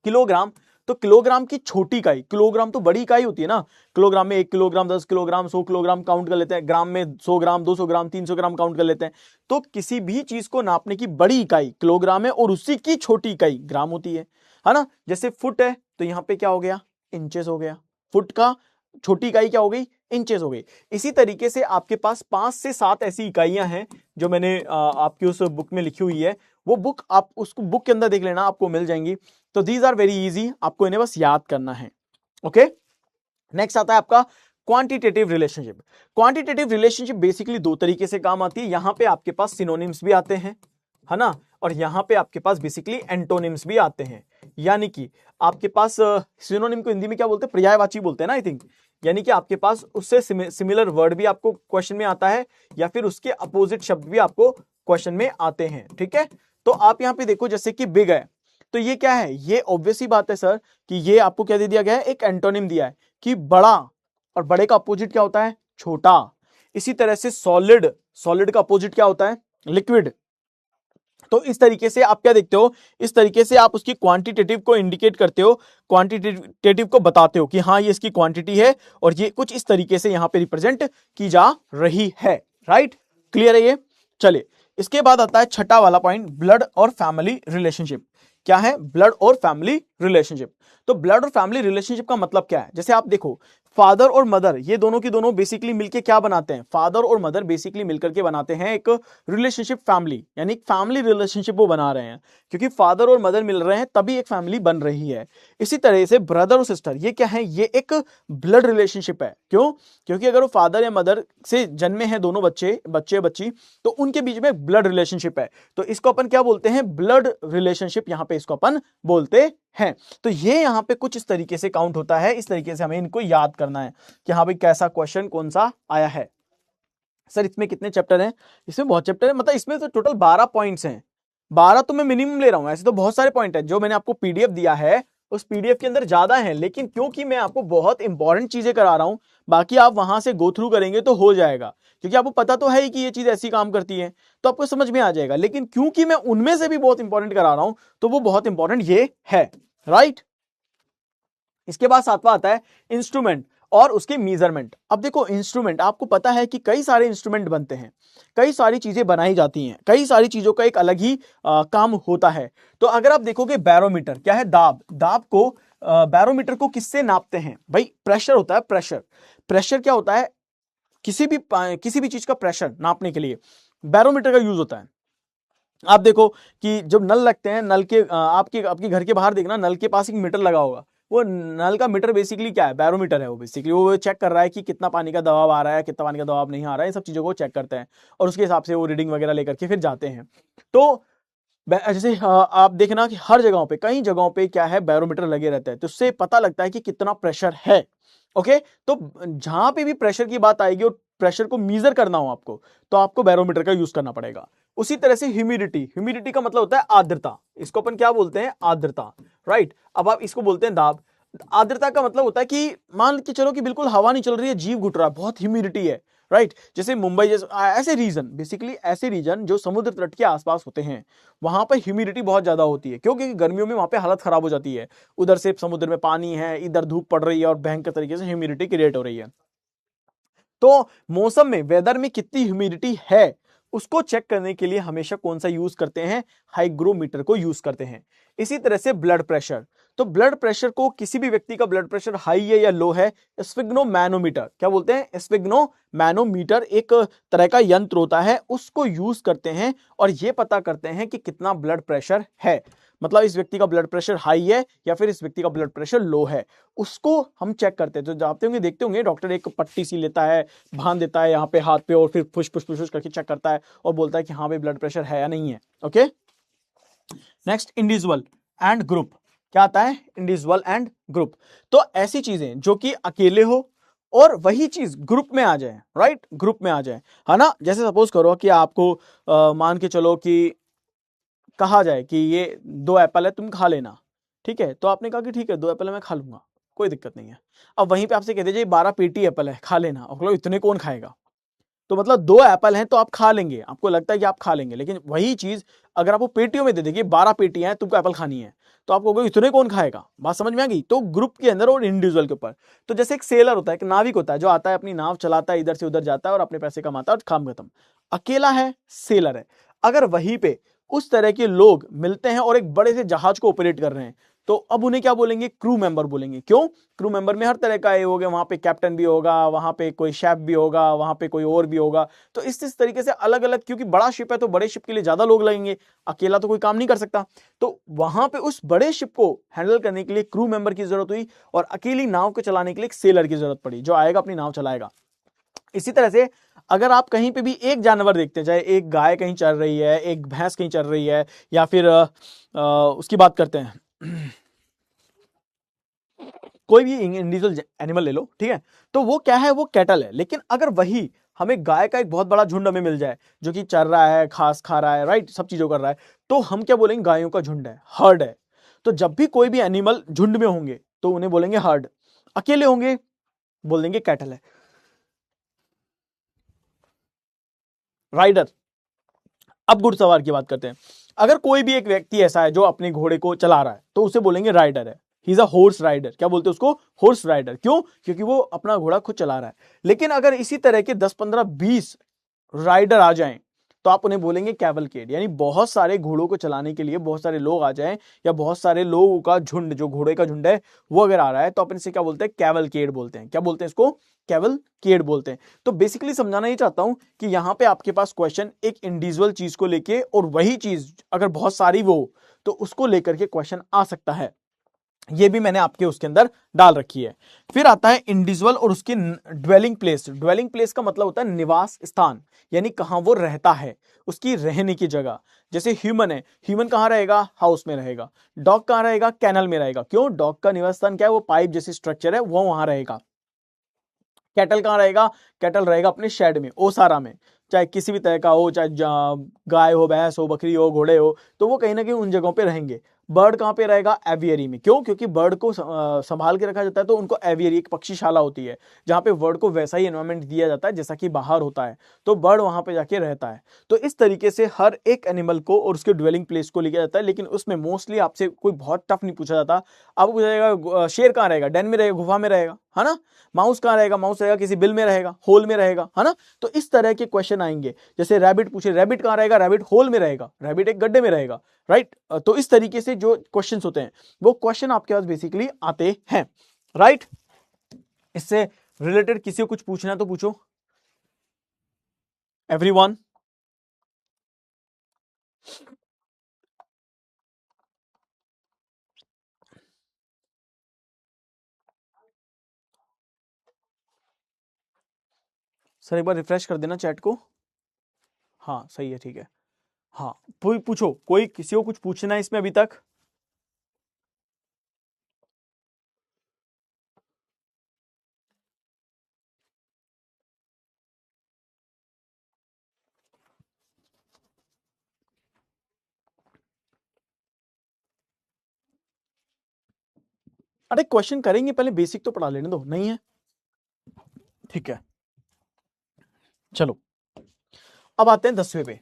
किलोग्राम, तो किलोग्राम की छोटी इकाई, किलोग्राम तो बड़ी इकाई होती है ना। किलोग्राम में 1 किलोग्राम, 10 किलोग्राम, 100 किलोग्राम काउंट कर लेते हैं, ग्राम में 100 ग्राम, 200 ग्राम, 300 ग्राम काउंट कर लेते हैं। तो किसी भी चीज को नापने की बड़ी इकाई किलोग्राम है और उसी की छोटी इकाई ग्राम होती है ना। जैसे फुट है तो यहां पे क्या हो गया? इंचेस हो गया, फुट का छोटी इकाई क्या हो गई, इंचेस हो गई। इसी तरीके से आपके पास 5 से 7 ऐसी इकाइयां हैं जो मैंने आपकी उस बुक में लिखी हुई है, वो बुक आप उसको बुक के अंदर देख लेना, आपको मिल जाएंगी। तो दीज आर वेरी इजी, आपको इन्हें बस याद करना है। ओके, नेक्स्ट आता है आपका quantitative relationship. Quantitative relationship basically दो तरीके से काम आती है। यहां पे आपके पास सिनोनिम्स भी आते हैं, है ना, और यहां पे आपके पास बेसिकली एंटोनिम्स भी आते हैं। यानी कि आपके पास सिनोनिम को हिंदी में क्या बोलते हैं, पर्यायवाची बोलते हैं ना, आई थिंक। यानी कि आपके पास उससे सिमिलर वर्ड भी आपको क्वेश्चन में आता है, या फिर उसके अपोजिट शब्द भी आपको क्वेश्चन में आते हैं। ठीक है, तो आप यहां पे देखो जैसे कि बिग है, तो ये क्या है, ये ऑब्वियस ही बात है सर कि ये आपको क्या दे दिया गया है, एक एंटोनिम दिया है कि बड़ा, और बड़े का अपोजिट क्या होता है, छोटा। इसी तरह से सॉलिड, सॉलिड का अपोजिट क्या होता है, लिक्विड। तो इस तरीके से आप क्या देखते हो, इस तरीके से आप उसकी क्वांटिटेटिव को इंडिकेट करते हो, क्वांटिटेटिव को बताते हो कि हाँ ये इसकी क्वांटिटी है, और ये कुछ इस तरीके से यहां पे रिप्रेजेंट की जा रही है। राइट, क्लियर है ये। चलिए, इसके बाद आता है छठा वाला पॉइंट, ब्लड और फैमिली रिलेशनशिप। क्या है, ब्लड और फैमिली रिलेशनशिप। तो ब्लड और फैमिली रिलेशनशिप का मतलब क्या है, जैसे आप देखो फादर और मदर, ये दोनों की दोनों बेसिकली मिलके क्या बनाते हैं, फादर और मदर बेसिकली मिलकर के बनाते हैं एक रिलेशनशिप, फैमिली, यानी फैमिली रिलेशनशिप वो बना रहे हैं, क्योंकि फादर और मदर मिल रहे हैं तभी एक फैमिली बन रही है। इसी तरह से ब्रदर और सिस्टर, ये क्या है, ये एक ब्लड रिलेशनशिप है। क्यों, क्योंकि अगर वो फादर या मदर से जन्मे हैं दोनों बच्चे बच्ची, तो उनके बीच में ब्लड रिलेशनशिप है, तो इसको अपन क्या बोलते हैं, ब्लड रिलेशनशिप, यहां पे इसको अपन बोलते हैं। तो ये यहां पे कुछ इस तरीके से काउंट होता है, इस तरीके से हमें इनको याद करना है कि हाँ भाई कैसा क्वेश्चन कौन सा आया है। सर इसमें कितने चैप्टर हैं, इसमें बहुत चैप्टर है, मतलब इसमें तो टोटल 12 पॉइंट्स हैं। 12 तो मैं मिनिमम ले रहा हूं, ऐसे तो बहुत सारे पॉइंट है, जो मैंने आपको पीडीएफ दिया है उस पीडीएफ के अंदर ज्यादा है, लेकिन क्योंकि मैं आपको बहुत इंपॉर्टेंट चीजें करा रहा हूं, बाकी आप वहां से गो थ्रू करेंगे तो हो जाएगा, क्योंकि आपको पता तो है ही कि ये चीज ऐसी काम करती है, तो आपको समझ में आ जाएगा। लेकिन क्योंकि मैं उनमें से भी बहुत इंपॉर्टेंट करा रहा हूं, तो वो बहुत इंपॉर्टेंट ये है। राइट, इसके बाद सातवां आता है इंस्ट्रूमेंट और उसके मेजरमेंट। अब देखो इंस्ट्रूमेंट, आपको पता है कि कई सारे इंस्ट्रूमेंट बनते हैं, कई सारी चीजें बनाई जाती हैं, कई सारी चीजों का एक अलग ही काम होता है। तो अगर आप देखोगे बैरोमीटर क्या है, दाब को बैरोमीटर को किससे नापते हैं भाई, प्रेशर होता है, प्रेशर क्या होता है, किसी भी चीज का प्रेशर नापने के लिए बैरोमीटर का यूज होता है। आप देखो कि जब नल लगते हैं, नल के आपके घर के बाहर देखना, नल के पास एक मीटर लगा होगा, वो नल का मीटर बेसिकली क्या है, बैरोमीटर है। वो बेसिकली वो चेक कर रहा है कि कितना पानी का दबाव आ रहा है, कितना पानी का दबाव नहीं आ रहा है, सब चीजों को चेक करते हैं, और उसके हिसाब से वो रीडिंग वगैरह लेकर के फिर जाते हैं। तो जैसे आप देखना कि हर जगहों पे, कई जगहों पे क्या है, बैरोमीटर लगे रहते हैं, तो उससे पता लगता है कि कितना प्रेशर है। ओके, तो जहां पे भी प्रेशर की बात आएगी और प्रेशर को मीजर करना हो आपको, तो आपको बैरोमीटर का यूज करना पड़ेगा। उसी तरह से ह्यूमिडिटी का मतलब होता है आर्द्रता, इसको अपन क्या बोलते हैं, आर्द्रता। राइट, अब आप इसको बोलते हैं दाब। आर्द्रता का मतलब होता है कि मान के चलो कि बिल्कुल हवा नहीं चल रही है, जीव घुट रहा है, बहुत ह्यूमिडिटी है। राइट, जैसे मुंबई जैसे ऐसे रीजन, बेसिकली ऐसे रीजन जो समुद्र तट के आसपास होते हैं, वहां पर ह्यूमिडिटी बहुत ज्यादा होती है, क्योंकि गर्मियों में वहां पे हालत खराब हो जाती है, उधर से समुद्र में पानी है, इधर धूप पड़ रही है, और भयंकर तरीके से ह्यूमिडिटी क्रिएट हो रही है। तो मौसम में, वेदर में कितनी ह्यूमिडिटी है, उसको चेक करने के लिए हमेशा कौन सा यूज करते हैं, हाइग्रोमीटर को यूज करते हैं। इसी तरह से ब्लड प्रेशर, तो ब्लड प्रेशर को, किसी भी व्यक्ति का ब्लड प्रेशर हाई है या लो है, स्फिग्नोमैनोमीटर, क्या बोलते हैं, स्फिग्नोमैनोमीटर एक तरह का यंत्र होता है, उसको यूज करते हैं, और यह पता करते हैं कि कितना ब्लड प्रेशर है, मतलब इस व्यक्ति का ब्लड प्रेशर हाई है या फिर इस व्यक्ति का ब्लड प्रेशर लो है, उसको हम चेक करते हैं। तो जाते होंगे, देखते होंगे, डॉक्टर एक पट्टी सी लेता है, बांध देता है यहाँ पे हाथ पे, और फिर पुश पुश पुश पुश करके चेक करता है और बोलता है कि हाँ भाई ब्लड प्रेशर है या नहीं है। Okay, next individual and group, क्या आता है, इंडिविजुअल एंड ग्रुप। तो ऐसी चीजें जो कि अकेले हो और वही चीज ग्रुप में आ जाए, राइट, ग्रुप में आ जाए, है ना। जैसे सपोज करो कि आपको मान के चलो कि कहा जाए कि ये 2 एप्पल है, तुम खा लेना, ठीक है, तो आपने कहा कि ठीक है 2 एप्पल है, मैं खा लूंगा, कोई दिक्कत नहीं है। अब वहीं पे आपसे कह दीजिए 12 पेटी एप्पल है, खा लेना, और इतने कौन खाएगा, तो मतलब 2 एप्पल हैं तो आप खा लेंगे, आपको लगता है कि आप खा लेंगे, लेकिन वही चीज अगर आपको पेटियों में दे देगी, 12 पेटियां हैं, तुमको एप्पल खानी है, तो आपको कहोगे इतने कौन खाएगा, बात समझ में आ गई। तो ग्रुप के अंदर और इंडिविजुअल के ऊपर, तो जैसे एक सेलर होता है, एक नाविक होता है, जो आता है अपनी नाव चलाता है, इधर से उधर जाता है और अपने पैसे कमाता है और काम खत्म, अकेला है, सेलर है। अगर वहीं पे उस तरह के लोग मिलते हैं और एक बड़े से जहाज को ऑपरेट कर रहे हैं, तो अब उन्हें क्या बोलेंगे, क्रू मेंबर बोलेंगे। क्यों? क्रू मेंबर में हर तरह का ये हो गया, वहां पे कैप्टन भी होगा, वहां पे कोई शेफ भी होगा, वहां पे कोई और भी होगा। तो इस तरीके से अलग अलग, क्योंकि बड़ा शिप है तो बड़े शिप के लिए ज्यादा लोग लगेंगे, अकेला तो कोई काम नहीं कर सकता। तो वहां पे उस बड़े शिप को हैंडल करने के लिए क्रू मेंबर की जरूरत हुई, और अकेली नाव को चलाने के लिए एक सेलर की जरूरत पड़ी, जो आएगा अपनी नाव चलाएगा। इसी तरह से अगर आप कहीं पे भी एक जानवर देखते हैं, चाहे एक गाय कहीं चल रही है, एक भैंस कहीं चल रही है, या फिर उसकी बात करते हैं कोई भी इंडिविजुअल एनिमल ले लो, ठीक है, तो वो क्या है, वो कैटल है। लेकिन अगर वही हमें गाय का एक बहुत बड़ा झुंड हमें मिल जाए, जो कि चर रहा है, घास खा रहा है, राइट, सब चीजों कर रहा है, तो हम क्या बोलेंगे, गायों का झुंड है, हर्ड है। तो जब भी कोई भी एनिमल झुंड में होंगे तो उन्हें बोलेंगे हर्ड, अकेले होंगे बोल देंगे कैटल है। राइडर, अब घुड़सवार की बात करते हैं। अगर कोई भी एक व्यक्ति ऐसा है जो अपने घोड़े को चला रहा है तो उसे बोलेंगे राइडर है, he is a horse rider. क्या बोलते हैं उसको? Horse rider. क्यों? क्योंकि वो अपना घोड़ा खुद चला रहा है। लेकिन अगर इसी तरह के 10, 15, 20 राइडर आ जाएं तो आप उन्हें बोलेंगे कैवलकेड, यानी बहुत सारे घोड़ों को चलाने के लिए बहुत सारे लोग आ जाएं, या बहुत सारे लोगों का झुंड, जो घोड़े का झुंड है वो अगर आ रहा है, तो अपन इसे क्या बोलते हैं, कैवलकेड बोलते हैं। क्या बोलते हैं इसको? कैवलकेड बोलते हैं। तो बेसिकली समझाना ही चाहता हूं कि यहां पे आपके पास क्वेश्चन एक इंडिविजुअल चीज को लेके, और वही चीज अगर बहुत सारी वो, तो उसको लेकर के क्वेश्चन आ सकता है। ये भी मैंने आपके उसके अंदर डाल रखी है। फिर आता है इंडिविजुअल और उसकी ड्वेलिंग प्लेस। ड्वेलिंग प्लेस का मतलब होता है निवास स्थान, यानी कहां वो रहता है, उसकी रहने की जगह। जैसे ह्यूमन है, ह्यूमन कहां रहेगा? हाउस में रहेगा। डॉग कहां रहेगा? कैनल में रहेगा। क्यों? डॉग का निवास स्थान क्या है? वो पाइप जैसी स्ट्रक्चर है, वो वहां रहेगा। कैटल कहां रहेगा? कैटल रहेगा अपने शेड में, ओसारा में, चाहे किसी भी तरह का हो, चाहे गाय हो, भैंस हो, बकरी हो, घोड़े हो, तो वो कहीं ना कहीं उन जगहों पे रहेंगे। बर्ड कहां पे रहेगा? एवियरी में। क्यों? क्योंकि बर्ड को संभाल के रखा जाता है, तो उनको एवियरी, एक पक्षीशाला होती है जहां पे बर्ड को वैसा ही एनवायरमेंट दिया जाता है जैसा कि बाहर होता है, तो बर्ड वहां पे जाके रहता है। तो इस तरीके से हर एक एनिमल को और उसके ड्वेलिंग प्लेस को लिखा जाता है। लेकिन उसमें मोस्टली आपसे कोई बहुत टफ नहीं पूछा जाता। आपको पूछा जाएगा शेर कहां रहेगा? डेन में रहेगा, गुफा में रहेगा, है ना। माउस कहां रहेगा? माउस रहेगा किसी बिल में रहेगा, होल में रहेगा, है ना। तो इस तरह के क्वेश्चन आएंगे। जैसे रैबिट पूछे, रैबिट कहां रहेगा? रैबिट होल में रहेगा, रैबिट एक गड्ढे में रहेगा, राइट। तो इस तरीके से जो क्वेश्चन होते हैं वो क्वेश्चन आपके पास बेसिकली आते हैं, राइट। इससे रिलेटेड किसी को कुछ पूछना है तो पूछो, एवरीवन। सर एक बार रिफ्रेश कर देना चैट को। हाँ सही है, ठीक है। हाँ पूछो, कोई किसी को कुछ पूछना है इसमें अभी तक? अरे क्वेश्चन करेंगे, पहले बेसिक तो पढ़ा लेने दो। नहीं है? ठीक है, चलो अब आते हैं 10वें पे।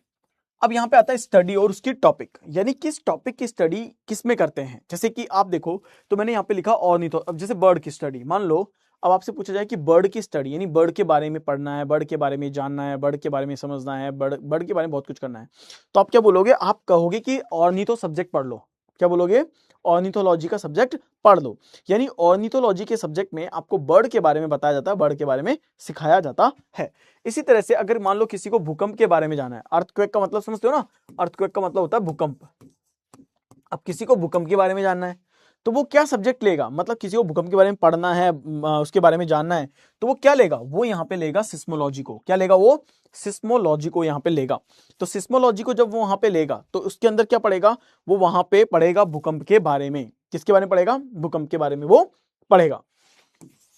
अब यहां पे आता है स्टडी और उसकी टॉपिक, यानी किस टॉपिक की स्टडी किस में करते हैं। जैसे कि आप देखो, तो मैंने यहां पे लिखा ऑर्निथो। अब जैसे बर्ड की स्टडी मान लो, अब आपसे पूछा जाए कि बर्ड की स्टडी, यानी बर्ड के बारे में पढ़ना है, बर्ड के बारे में जानना है, बर्ड के बारे में समझना है, बर्ड के बारे में बहुत कुछ करना है, तो आप क्या बोलोगे? आप कहोगे कि ऑर्निथो सब्जेक्ट पढ़ लो। क्या बोलोगे? ऑर्निथोलॉजी का सब्जेक्ट पढ़ लो। यानी ऑर्निथोलॉजी के सब्जेक्ट में आपको बर्ड के बारे में बताया जाता है, बर्ड के बारे में सिखाया जाता है। इसी तरह से अगर मान लो किसी को भूकंप के बारे में जाना है, अर्थक्वेक का मतलब समझते हो ना, अर्थक्वेक का मतलब होता है भूकंप। अब किसी को भूकंप के बारे में जानना है तो वो क्या सब्जेक्ट लेगा? मतलब किसी को भूकंप के बारे में पढ़ना है, उसके बारे में जानना है, तो वो क्या लेगा? वो यहाँ पे लेगा सिस्मोलॉजी को। क्या लेगा वो? सिस्मोलॉजी को यहाँ पे लेगा। तो सिस्मोलॉजी को जब वो वहां पे लेगा तो उसके अंदर क्या पढ़ेगा? वो वहां पे पढ़ेगा भूकंप के बारे में। किसके बारे में पढ़ेगा? भूकंप के बारे में वो पढ़ेगा।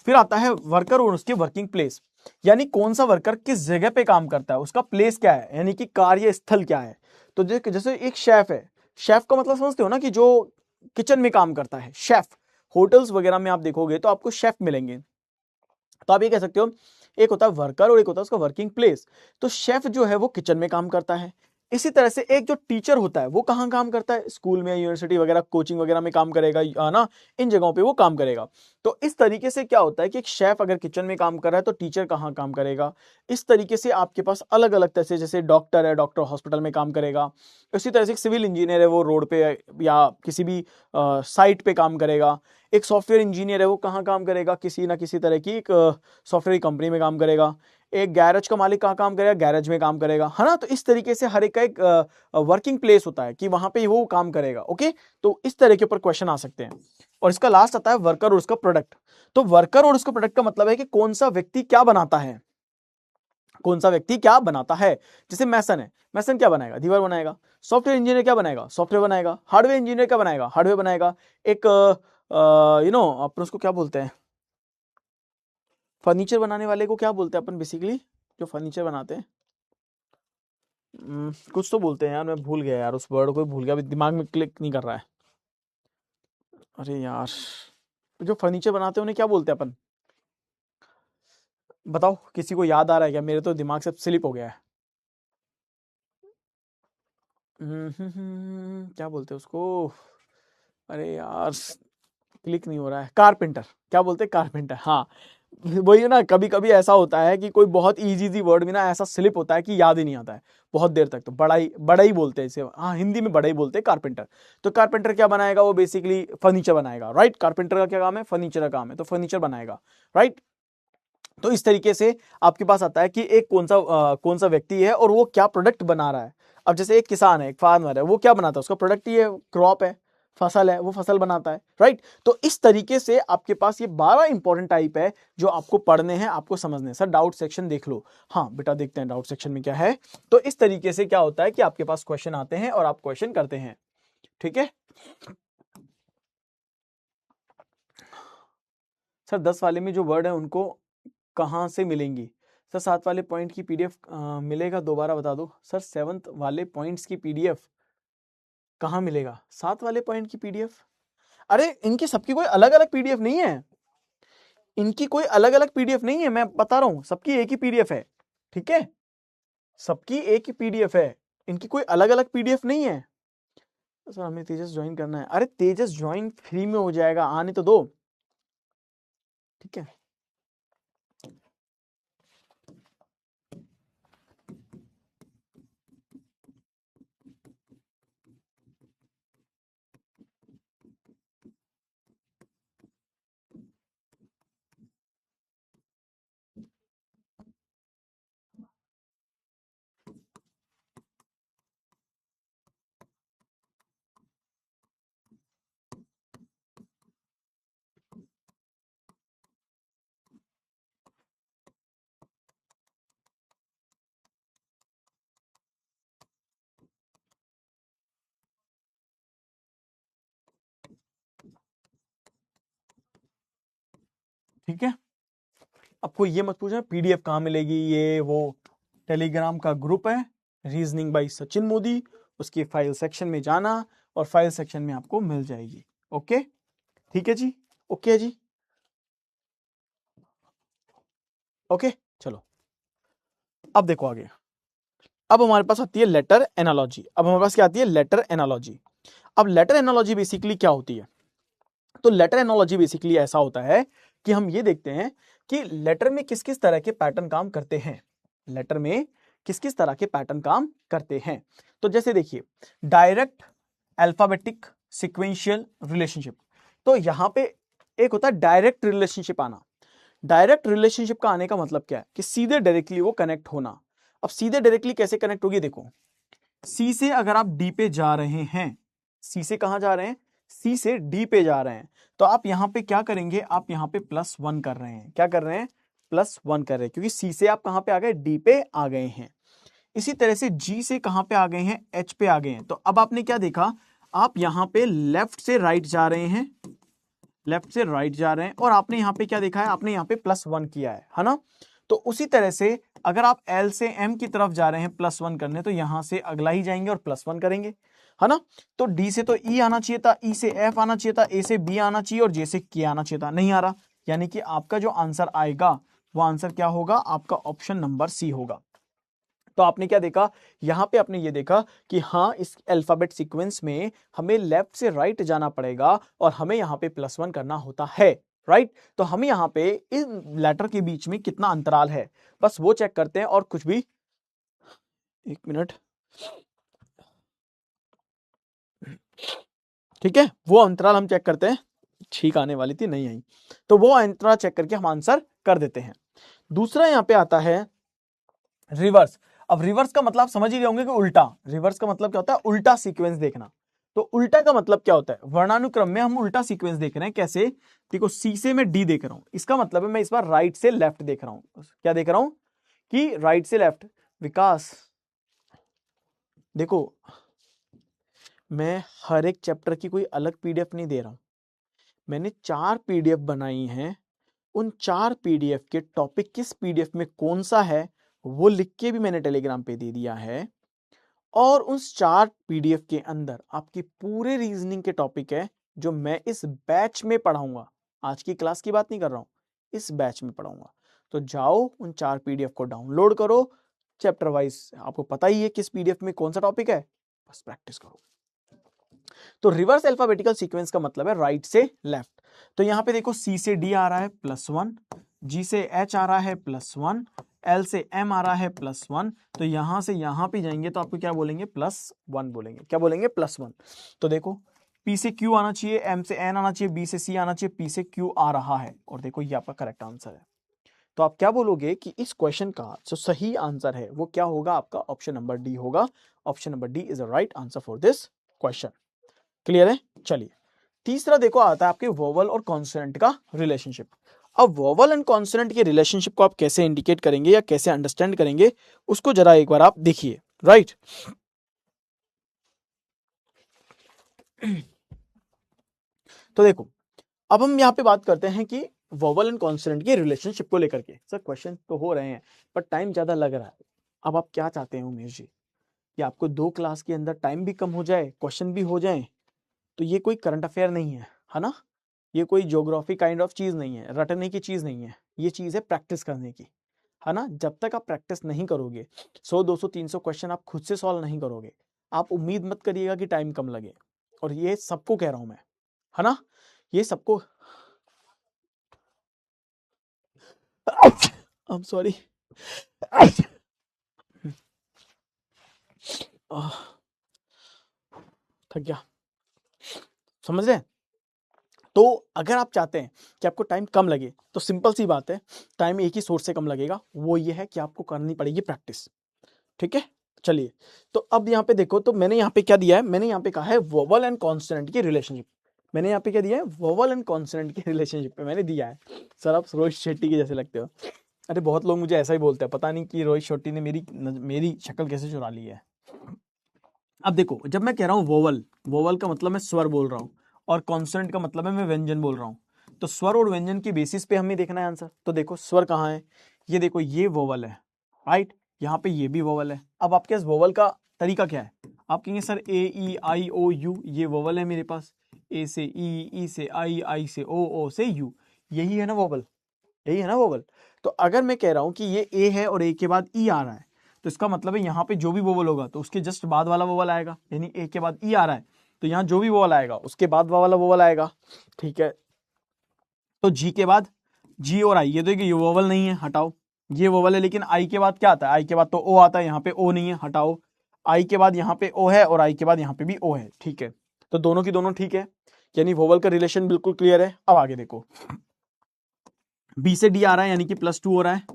फिर आता है वर्कर और उसकी वर्किंग प्लेस, यानी कौन सा वर्कर किस जगह पे काम करता है, उसका प्लेस क्या है, यानी कि कार्य स्थल क्या है। तो जैसे एक शेफ है, शेफ का मतलब समझते हो ना, कि जो किचन में काम करता है, शेफ। होटल्स वगैरह में आप देखोगे तो आपको शेफ मिलेंगे। तो आप ये कह सकते हो, एक होता है वर्कर और एक होता है उसका वर्किंग प्लेस। तो शेफ जो है वो किचन में काम करता है, इसी तरह से एक जो टीचर होता है वो कहाँ काम करता है, स्कूल में, यूनिवर्सिटी वगैरह, कोचिंग वगैरह में काम करेगा ना, इन जगहों पे वो काम करेगा। तो इस तरीके से क्या होता है कि एक शेफ अगर किचन में काम कर रहा है तो टीचर कहाँ काम करेगा। इस तरीके से आपके पास अलग अलग तरह से, जैसे डॉक्टर है, डॉक्टर हॉस्पिटल में काम करेगा। इसी तरह से सिविल इंजीनियर है, वो रोड पे या किसी भी साइट पे काम करेगा। एक सॉफ्टवेयर इंजीनियर है, वो कहाँ काम करेगा, किसी ना किसी तरह की एक सॉफ्टवेयर कंपनी में काम करेगा। एक गैरेज का मालिक कहाँ काम करेगा, गैरेज में काम करेगा, है ना। तो इस तरीके से हर एक का एक वर्किंग प्लेस होता है कि वहां पे वो काम करेगा। ओके, तो इस तरह के ऊपर क्वेश्चन आ सकते हैं। और इसका लास्ट आता है वर्कर और उसका प्रोडक्ट। तो वर्कर और उसका प्रोडक्ट का मतलब है कि कौन सा व्यक्ति क्या बनाता है, कौन सा व्यक्ति क्या बनाता है। जैसे मैसन है, मैसन क्या बनाएगा, दीवार बनाएगा। सॉफ्टवेयर इंजीनियर क्या बनाएगा, सॉफ्टवेयर बनाएगा। हार्डवेयर इंजीनियर क्या बनाएगा, हार्डवेयर बनाएगा। एक अपन उसको क्या बोलते हैं, फर्नीचर बनाने वाले को क्या बोलते हैं अपन बेसिकली, जो फर्नीचर बनाते हैं, कुछ तो बोलते हैं यार, मैं भूल गया यार, उस वर्ड को भूल गया, अभी दिमाग में क्लिक नहीं कर रहा है। अरे यार, जो फर्नीचर बनाते हैं उन्हें क्या बोलते हैं अपन, बताओ, किसी को याद आ रहा है क्या, मेरे तो दिमाग से स्लिप हो गया है। क्या बोलते हैं उसको, अरे यार क्लिक नहीं हो रहा है, कारपेंटर, क्या बोलते हैं, कारपेंटर। हाँ, वही ना, कभी कभी ऐसा होता है कि कोई बहुत इजी वर्ड में ना ऐसा स्लिप होता है कि याद ही नहीं आता है बहुत देर तक। तो बड़ा ही बोलते हैं इसे, हाँ हिंदी में बड़ा ही बोलते हैं, कारपेंटर। तो कारपेंटर क्या बनाएगा, वो बेसिकली फर्नीचर बनाएगा, राइट। कारपेंटर का क्या काम है, फर्नीचर का काम है, तो फर्नीचर बनाएगा, राइट। तो इस तरीके से आपके पास आता है कि एक कौन सा व्यक्ति है और वो क्या प्रोडक्ट बना रहा है। अब जैसे एक किसान है, एक फार्मर है, वो क्या बनाता है, उसका प्रोडक्ट ही है, क्रॉप है, फसल है, वो फसल बनाता है, राइट। तो इस तरीके से आपके पास ये 12 इंपॉर्टेंट टाइप है जो आपको पढ़ने हैं, आपको समझने हैं। सर डाउट सेक्शन देख लो, हाँ बेटा देखते हैं डाउट सेक्शन में क्या है। तो इस तरीके से क्या होता है कि आपके पास क्वेश्चन आते हैं और आप क्वेश्चन करते हैं, ठीक है। सर 10 वाले में जो वर्ड है उनको कहाँ से मिलेंगी। सर 7 वाले पॉइंट की पीडीएफ मिलेगा, दोबारा बता दो सर। 7 वाले पॉइंट्स की पीडीएफ कहाँ मिलेगा, 7 वाले पॉइंट की पीडीएफ। अरे इनकी सबकी कोई अलग अलग पीडीएफ नहीं है, इनकी कोई अलग अलग पीडीएफ नहीं है, मैं बता रहा हूं, सबकी एक ही पीडीएफ है, ठीक है, सबकी एक ही पीडीएफ है, इनकी कोई अलग अलग पीडीएफ नहीं है। सर हमें तेजस ज्वाइन करना है, अरे तेजस ज्वाइन फ्री में हो जाएगा, आने तो दो, ठीक है। ठीक है, आपको ये मत पूछना पीडीएफ कहाँ मिलेगी, ये वो टेलीग्राम का ग्रुप है, रीजनिंग बाय सचिन मोदी, उसकी फाइल सेक्शन में जाना और फाइल सेक्शन में आपको मिल जाएगी। ओके, ठीक है जी, ओके है जी, ओके चलो अब देखो आगे। अब हमारे पास आती है लेटर एनालॉजी। अब हमारे पास क्या आती है, लेटर एनालॉजी। अब लेटर एनालॉजी बेसिकली क्या होती है, तो लेटर एनालॉजी बेसिकली ऐसा होता है कि हम ये देखते हैं कि लेटर में किस किस तरह के पैटर्न काम करते हैं, लेटर में किस किस तरह के पैटर्न काम करते हैं। तो जैसे देखिए, डायरेक्ट, अल्फाबेटिक, सीक्वेंशियल, रिलेशनशिप। तो यहां पे एक होता है डायरेक्ट रिलेशनशिप आना। डायरेक्ट रिलेशनशिप का आने का मतलब क्या है कि सीधे डायरेक्टली वो कनेक्ट होना। अब सीधे डायरेक्टली कैसे कनेक्ट होगी, देखो सी से अगर आप डी पे जा रहे हैं, सी से कहां जा रहे हैं, सी से डी पे जा रहे हैं, तो आप यहां पे क्या करेंगे, आप यहां पे +1 कर रहे हैं, क्या कर रहे हैं, +1 कर रहे हैं, क्योंकि सी से आप कहां पे आ गए, डी पे आ गए हैं। इसी तरह से जी से कहां पे आ गए हैं, एच पे आ गए हैं। तो अब आपने क्या देखा, आप यहां पे लेफ्ट से राइट जा रहे हैं, लेफ्ट से राइट जा रहे हैं, और आपने यहां पे क्या देखा है, आपने यहां पे +1 किया है ना। तो उसी तरह से अगर आप एल से एम की तरफ जा रहे हैं +1 करने, तो यहां से अगला ही जाएंगे और +1 करेंगे, है ना। तो डी से तो ई आना चाहिए था, ई से एफ आना चाहिए था, ए से बी आना चाहिए और जे से के आना चाहिए था, नहीं आ रहा। यानी कि आपका जो आंसर आएगा वो आंसर क्या होगा, आपका ऑप्शन नंबर सी होगा। तो आपने क्या देखा, यहां पे आपने ये देखा कि हाँ इस अल्फाबेट सीक्वेंस में हमें लेफ्ट से राइट जाना पड़ेगा और हमें यहां पे +1 करना होता है, राइट। तो हमें यहां पे इन लेटर के बीच में कितना अंतराल है, बस वो चेक करते हैं और कुछ भी, एक मिनट, ठीक है, वो अंतराल हम चेक करते हैं। ठीक आने वाली थी, नहीं आई, तो वो अंतराल चेक करके हम आंसर कर देते हैं। दूसरा यहां पे आता है रिवर्स। अब रिवर्स का मतलब समझ ही गए होंगे कि उल्टा। रिवर्स का मतलब क्या होता है, उल्टा सीक्वेंस देखना। तो उल्टा का मतलब क्या होता है, वर्णानुक्रम में हम उल्टा सीक्वेंस देख रहे हैं। कैसे, देखो सी से मैं डी देख रहा हूं, इसका मतलब है मैं इस बार राइट से लेफ्ट देख रहा हूं। क्या देख रहा हूं कि राइट से लेफ्ट। विकास देखो, मैं हर एक चैप्टर की कोई अलग पीडीएफ नहीं दे रहा हूं, मैंने 4 पीडीएफ बनाई हैं। उन 4 पीडीएफ के टॉपिक किस पीडीएफ में कौन सा है वो लिख के भी मैंने टेलीग्राम पे दे दिया है। और उस 4 पीडीएफ के अंदर आपकी पूरे रीजनिंग के टॉपिक है जो मैं इस बैच में पढ़ाऊंगा। आज की क्लास की बात नहीं कर रहा हूं, इस बैच में पढ़ाऊंगा। तो जाओ उन 4 पीडीएफ को डाउनलोड करो, चैप्टर वाइज आपको पता ही है किस पीडीएफ में कौन सा टॉपिक है, बस प्रैक्टिस करो। तो रिवर्स अल्फाबेटिकल सीक्वेंस का मतलब है राइट से लेफ्ट। तो यहां पे देखो सी से डी आ रहा है +1, जी से एच आ रहा है +1, एल से एम आ रहा है +1। तो यहां से यहां पे जाएंगे तो आपको क्या बोलेंगे, +1 बोलेंगे। क्या बोलेंगे, +1। तो देखो पी से क्यू आना चाहिए, एम से एन आना चाहिए, बी से सी आना चाहिए, पी से क्यू आ रहा है। और देखो ये आपका करेक्ट आंसर है। तो आप क्या बोलोगे कि इस क्वेश्चन का जो सही आंसर है वो क्या होगा, आपका ऑप्शन नंबर डी होगा। Option number D is the right answer for this question. Clear है। चलिए तीसरा देखो आता है आपके वोवल और कॉन्सोनेंट का रिलेशनशिप। अब वोवल एंड कॉन्सोनेंट के रिलेशनशिप को आप कैसे इंडिकेट करेंगे या कैसे अंडरस्टैंड करेंगे उसको जरा एक बार आप देखिए, राइट। तो देखो अब हम यहां पे बात करते हैं कि वोवल एंड कॉन्सोनेंट के रिलेशनशिप को लेकर के। सर क्वेश्चन तो हो रहे हैं पर टाइम ज्यादा लग रहा है। अब आप क्या चाहते हैं उमेश जी, कि आपको 2 क्लास के अंदर टाइम भी कम हो जाए, क्वेश्चन भी हो जाए। तो ये कोई करंट अफेयर नहीं है ना, ये कोई ज्योग्राफी काइंड ऑफ चीज नहीं है, रटने की चीज नहीं है, ये चीज है प्रैक्टिस करने की, है ना। जब तक आप प्रैक्टिस नहीं करोगे, 100 200 300 क्वेश्चन आप खुद से सॉल्व नहीं करोगे, आप उम्मीद मत करिएगा कि टाइम कम लगे। और ये सबको कह रहा हूं मैं, है ना, ये सबको। आई एम सॉरी, थक गया, समझ रहे हैं। तो अगर आप चाहते हैं कि आपको टाइम कम लगे तो सिंपल सी बात है, टाइम एक ही सोर्स से कम लगेगा, वो ये है कि आपको करनी पड़ेगी प्रैक्टिस। ठीक है, चलिए। तो अब यहाँ पे देखो, तो मैंने यहाँ पे क्या दिया है, मैंने यहाँ पे कहा है वोवल एंड कॉन्सोनेंट की रिलेशनशिप। मैंने यहाँ पे क्या दिया है, वोवल एंड कॉन्सोनेंट की रिलेशनशिप पे मैंने दिया है। सर आप रोहित शेट्टी के जैसे लगते हो। अरे बहुत लोग मुझे ऐसा ही बोलते हैं, पता नहीं कि रोहित शेट्टी ने मेरी शक्ल कैसे चुरा ली है। अब देखो जब मैं कह रहा हूँ वोवल, वोवल का मतलब मैं स्वर बोल रहा हूँ, और कॉन्सोनेंट का मतलब है मैं व्यंजन बोल रहा हूँ। तो स्वर और व्यंजन के बेसिस पे हमें देखना है आंसर। तो देखो स्वर कहाँ है, ये देखो ये वोवल है, राइट। यहाँ पे ये भी वोवल है। अब आपके पास वोवल का तरीका क्या है, आप कहेंगे sir A E I O U, ये वोवल है मेरे पास। ए से ई से आई से ओ से यू, यही है ना वोवल, यही है ना वोवल। तो अगर मैं कह रहा हूं कि ये ए है और ए के बाद ई आ रहा है, तो इसका मतलब है यहाँ पे जो भी वोवल होगा तो उसके जस्ट बाद वाला वोवल आएगा। यानी ए के बाद ई आ रहा है तो यहाँ जो भी वोवल आएगा उसके बाद वाला वोवल आएगा। ठीक है, तो जी के बाद जी और आई, ये तो ये वोवल नहीं है, हटाओ। ये वोवल है, लेकिन आई के बाद क्या आता है, आई के बाद तो ओ आता है, यहाँ पे ओ नहीं है, हटाओ। आई के बाद यहाँ पे ओ है और आई के बाद यहाँ पे भी ओ है। ठीक है, तो दोनों की दोनों ठीक है, यानी वोवल का रिलेशन बिल्कुल क्लियर है। अब आगे देखो, बी से डी आ रहा है यानी कि +2 हो रहा है,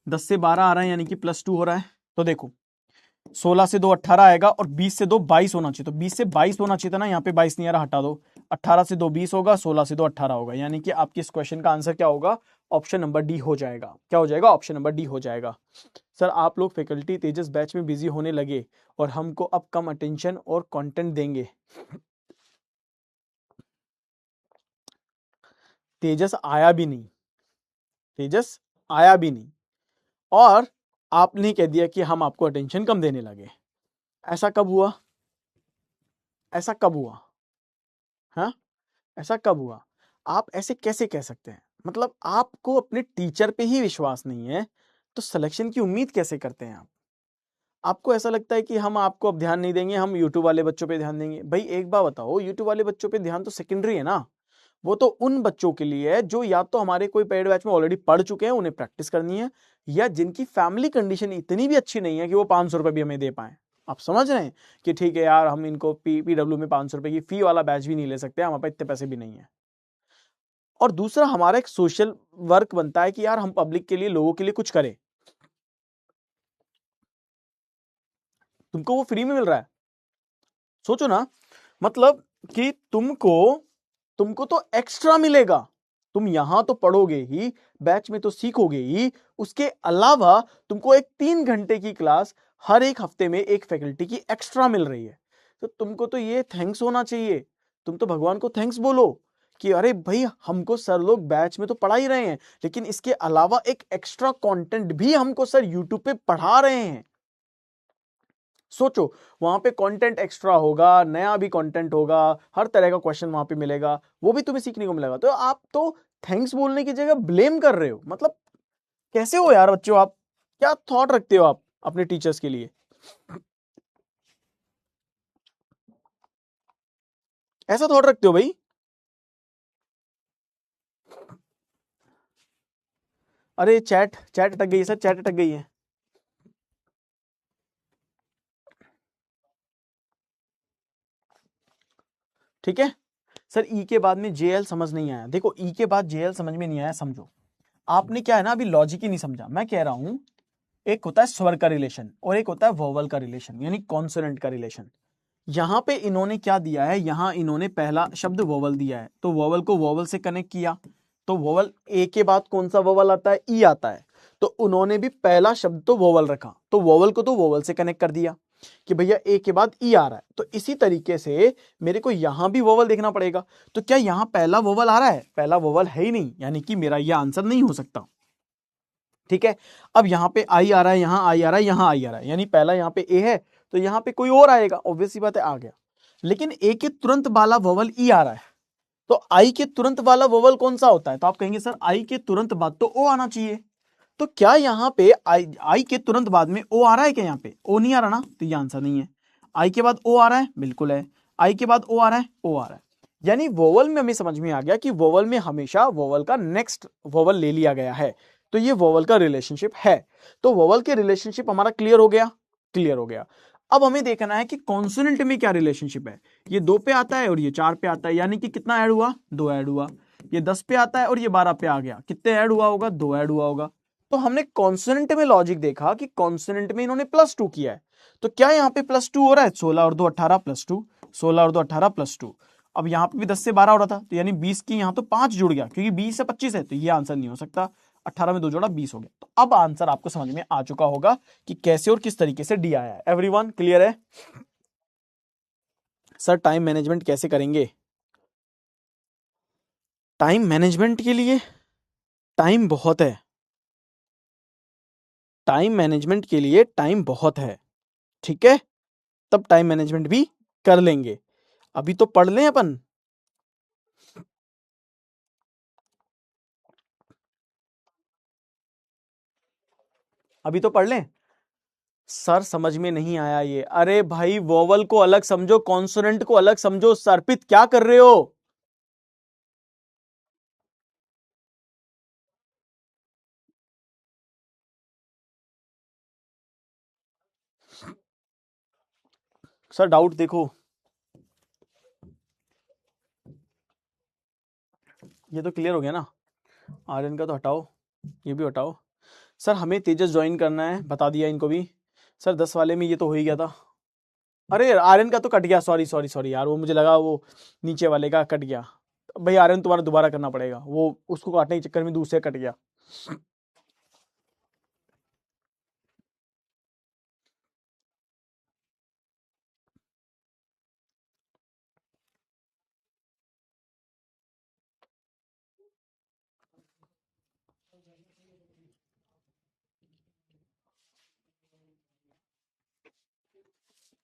10 से 12 आ रहा है यानी कि +2 हो रहा है। तो देखो 16 से 2 18 आएगा और 20 से 2 22 होना चाहिए। तो 20 से 22 होना चाहिए था ना, यहाँ पे 22 नहीं आ रहा, हटा दो। 18 से 2 20 होगा, 16 से 2 18 होगा, यानी कि आपके इस क्वेश्चन का आंसर क्या होगा, ऑप्शन नंबर डी हो जाएगा। क्या हो जाएगा, ऑप्शन नंबर डी हो जाएगा। सर आप लोग फैकल्टी तेजस बैच में बिजी होने लगे और हमको अब कम अटेंशन और कंटेंट देंगे। तेजस आया भी नहीं, तेजस आया भी नहीं, और आपने कह दिया कि हम आपको अटेंशन कम देने लगे। ऐसा कब हुआ, ऐसा कब हुआ, हाँ ऐसा कब हुआ। आप ऐसे कैसे कह सकते हैं, मतलब आपको अपने टीचर पे ही विश्वास नहीं है तो सिलेक्शन की उम्मीद कैसे करते हैं आप। आपको ऐसा लगता है कि हम आपको अब ध्यान नहीं देंगे, हम यूट्यूब वाले बच्चों पे ध्यान देंगे। भाई एक बात बताओ, यूट्यूब वाले बच्चों पे ध्यान तो सेकेंडरी है ना, वो तो उन बच्चों के लिए है जो या तो हमारे कोई पेड बैच में ऑलरेडी पढ़ चुके हैं, उन्हें प्रैक्टिस करनी है, या जिनकी फैमिली कंडीशन इतनी भी अच्छी नहीं है कि वो 500 रुपए भी हमें दे पाए। आप समझ रहे हैं कि ठीक है यार, हम इनको पीडब्ल्यू में 500 रुपए की फी वाला बैच भी नहीं ले सकते, हमारे पास इतने पैसे भी नहीं है। और दूसरा, हमारा एक सोशल वर्क बनता है कि यार हम पब्लिक के लिए, लोगों के लिए कुछ करें। तुमको वो फ्री में मिल रहा है, सोचो ना, मतलब कि तुमको तो एक्स्ट्रा मिलेगा। तुम यहां तो पढ़ोगे ही, बैच में तो सीखोगे ही, उसके अलावा तुमको एक 3 घंटे की क्लास हर एक हफ्ते में एक फैकल्टी की एक्स्ट्रा मिल रही है। तो तुमको तो ये थैंक्स होना चाहिए, तुम तो भगवान को थैंक्स बोलो कि अरे भाई, हमको सर लोग बैच में तो पढ़ा ही रहे हैं, लेकिन इसके अलावा एक एक्स्ट्रा कंटेंट भी हमको सर यूट्यूब पे पढ़ा रहे हैं। सोचो, वहां पे कंटेंट एक्स्ट्रा होगा, नया भी कंटेंट होगा, हर तरह का क्वेश्चन वहां पे मिलेगा, वो भी तुम्हें सीखने को मिलेगा। तो आप तो थैंक्स बोलने की जगह ब्लेम कर रहे हो। मतलब कैसे हो यार बच्चों, आप क्या थॉट रखते हो आप अपने टीचर्स के लिए? ऐसा थॉट रखते हो भाई? अरे चैट चैट अटक गई है सर, चैट अटक गई है। ठीक है सर, ई के बाद में जेएल समझ नहीं आया। देखो, ई के बाद जेएल समझ में नहीं आया, समझो आपने क्या है ना, अभी लॉजिक ही नहीं समझा। मैं कह रहा हूं, एक होता है स्वर का रिलेशन और एक होता है वोवल का रिलेशन, यानी कॉन्सोनेंट का रिलेशन। यहां पे इन्होंने क्या दिया है, यहां इन्होंने पहला शब्द वोवल दिया है, तो वोवल को वोवल से कनेक्ट किया। तो वोवल ए के बाद कौन सा वोवल आता है? ई आता है। तो उन्होंने भी पहला शब्द तो वोवल रखा, तो वोवल को तो वोवल से कनेक्ट कर दिया कि भैया ए के बाद ई आ रहा है। तो इसी तरीके से मेरे को यहां भी वोवल देखना पड़ेगा। तो क्या यहां पहला वोवल आ रहा है? पहला वोवल है ही नहीं, यानी कि मेरा यह आंसर नहीं हो सकता। ठीक है, अब यहां पे आई आ रहा है, यहां आई आ रहा है, यहां आई आ रहा है, यानी पहला यहां पे ए है, तो यहां पे कोई और आएगा, ऑब्वियस सी बात है, आ गया। लेकिन ए के तुरंत वाला वोवल ई आ रहा है, तो आई के तुरंत वाला वोवल कौन सा होता है? तो आप कहेंगे सर आई के तुरंत बाद तो ओ आना चाहिए। तो क्या यहां पे आई के तुरंत बाद में ओ आ रहा है? क्या यहां पे ओ नहीं आ रहा ना, तो ये आंसर नहीं है। आई के बाद ओ आ रहा है, बिल्कुल है। आई के बाद ओ आ रहा है, ओ आ रहा है। यानी वोवल में हमें समझ में आ गया कि वोवल में हमेशा वोवल का नेक्स्ट वोवल ले लिया गया है, तो ये वोवल का रिलेशनशिप है। तो वोवल के रिलेशनशिप हमारा क्लियर हो गया, क्लियर हो गया। अब हमें देखना है कि कॉन्सोनेंट में क्या रिलेशनशिप है। ये 2 पे आता है और ये 4 पे आता है, यानी कि कितना ऐड हुआ? 2 ऐड हुआ। ये 10 पे आता है और ये 12 पे आ गया, कितने ऐड हुआ होगा? 2 ऐड हुआ होगा। तो हमने कॉन्सोनेंट में लॉजिक देखा कि कॉन्सोनेंट में इन्होंने +2 किया है, तो क्या यहाँ पे +2 हो रहा है? 16 और 2 18 +2, 16 और 2 18 +2। अब यहाँ पे भी 10 से 12 हो रहा था, तो यानी 20 की यहाँ तो 5 जुड़ गया, क्योंकि 20 से 25 है, तो ये आंसर नहीं हो सकता। 18 में 2 जोड़ा 20 हो गया। तो अब आंसर आपको समझ में आ चुका होगा कि कैसे और किस तरीके से डी आया है। एवरीवन क्लियर है? सर टाइम मैनेजमेंट कैसे करेंगे? टाइम मैनेजमेंट के लिए टाइम बहुत है, टाइम मैनेजमेंट के लिए टाइम बहुत है। ठीक है, तब टाइम मैनेजमेंट भी कर लेंगे। अभी तो पढ़ लें अपन। अभी तो पढ़ लें। सर समझ में नहीं आया ये। अरे भाई, वोवल को अलग समझो, कॉन्सोनेंट को अलग समझो। सर अर्पित क्या कर रहे हो? सर डाउट देखो, ये तो क्लियर हो गया ना। आर्यन का तो हटाओ, ये भी हटाओ। सर हमें तेजस ज्वाइन करना है, बता दिया इनको भी। सर 10 वाले में ये तो हो ही गया था। अरे आर्यन का तो कट गया, सॉरी सॉरी सॉरी यार, वो मुझे लगा वो नीचे वाले का कट गया। भाई आर्यन तुम्हारा दोबारा करना पड़ेगा, वो उसको काटने के चक्कर में दूसरे कट गया।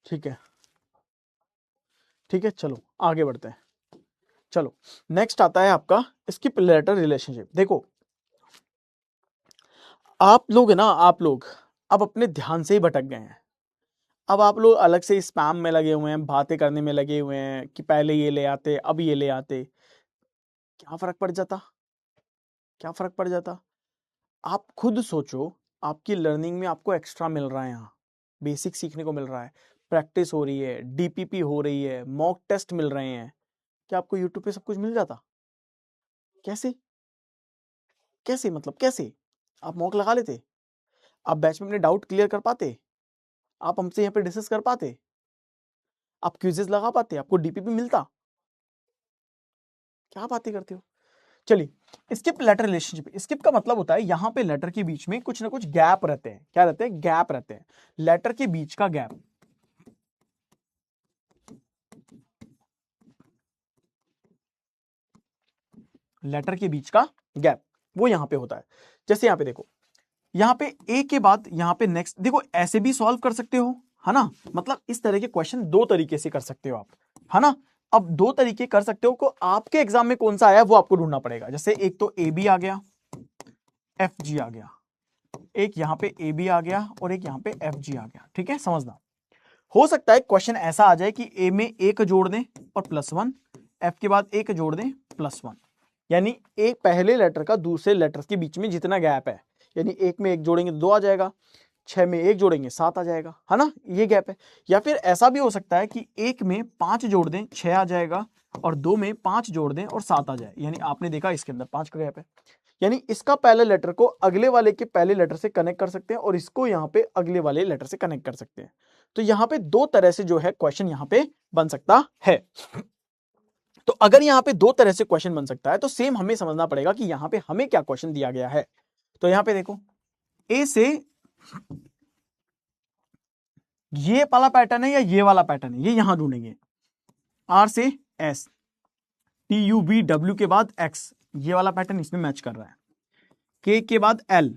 ठीक है, ठीक है, चलो आगे बढ़ते हैं। चलो नेक्स्ट आता है आपका स्किप लेटर रिलेशनशिप। देखो आप लोग है ना, आप लोग अब अपने ध्यान से ही भटक गए हैं। अब आप लोग अलग से स्पैम में लगे हुए हैं, बातें करने में लगे हुए हैं कि पहले ये ले आते अब ये ले आते। क्या फर्क पड़ जाता, क्या फर्क पड़ जाता? आप खुद सोचो, आपकी लर्निंग में आपको एक्स्ट्रा मिल रहा है, यहाँ बेसिक सीखने को मिल रहा है, प्रैक्टिस हो रही है, डीपीपी हो रही है, मॉक टेस्ट मिल रहे हैं। क्या आपको यूट्यूब पे सब कुछ मिल जाता? कैसे? कैसे मतलब कैसे? आप मॉक लगा लेते, आप बैच में अपने डाउट क्लियर कर पाते, आप हमसे यहाँ पे डिस्कस कर पाते, आप क्विजेस लगा पाते, आपको डीपीपी मिलता? क्या बातें करते हो? चलिए, स्किप लेटर रिलेशनशिप। स्किप का मतलब होता है यहां पे लेटर के बीच में कुछ ना कुछ गैप रहते हैं। क्या रहते हैं? गैप रहते हैं, लेटर के बीच का गैप। लेटर के बीच का गैप वो यहां पे होता है। जैसे यहां पे देखो, यहां पे ए के बाद यहां पे नेक्स्ट, देखो ऐसे भी सॉल्व कर सकते हो, है ना? मतलब इस तरह के क्वेश्चन दो तरीके से कर सकते हो आप, है ना? अब दो तरीके कर सकते हो, को आपके एग्जाम में कौन सा आया वो आपको ढूंढना पड़ेगा। जैसे एक तो ए बी आ गया, एफ जी आ गया, एक यहां पे ए बी आ गया और एक यहां पे एफ जी आ गया। ठीक है, समझना। हो सकता है क्वेश्चन ऐसा आ जाए कि ए में एक जोड़ दें और +1, एफ के बाद एक जोड़ दें +1, यानी एक पहले लेटर का दूसरे लेटर के बीच में जितना गैप है, यानी एक में एक जोड़ेंगे तो 2 आ जाएगा, 6 में एक जोड़ेंगे 7 आ जाएगा, है ना? ये गैप है। या फिर ऐसा भी हो सकता है कि एक में 5 जोड़ दें 6 आ जाएगा, और 2 में 5 जोड़ दें और 7 आ जाए, यानी आपने देखा इसके अंदर 5 का गैप है। यानी इसका पहले लेटर को अगले वाले के पहले लेटर से कनेक्ट कर सकते हैं और इसको यहां पे अगले वाले लेटर से कनेक्ट कर सकते हैं। तो यहां पे दो तरह से जो है क्वेश्चन यहां पे बन सकता है। तो अगर यहां पे दो तरह से क्वेश्चन बन सकता है तो सेम हमें समझना पड़ेगा कि यहां पे हमें क्या क्वेश्चन दिया गया है। तो यहां पे देखो, ए से ये वाला पैटर्न है या ये वाला पैटर्न है, ये यहां ढूंढेंगे। आर से S, T U V W के बाद एक्स, ये वाला पैटर्न इसमें मैच कर रहा है। के बाद एल,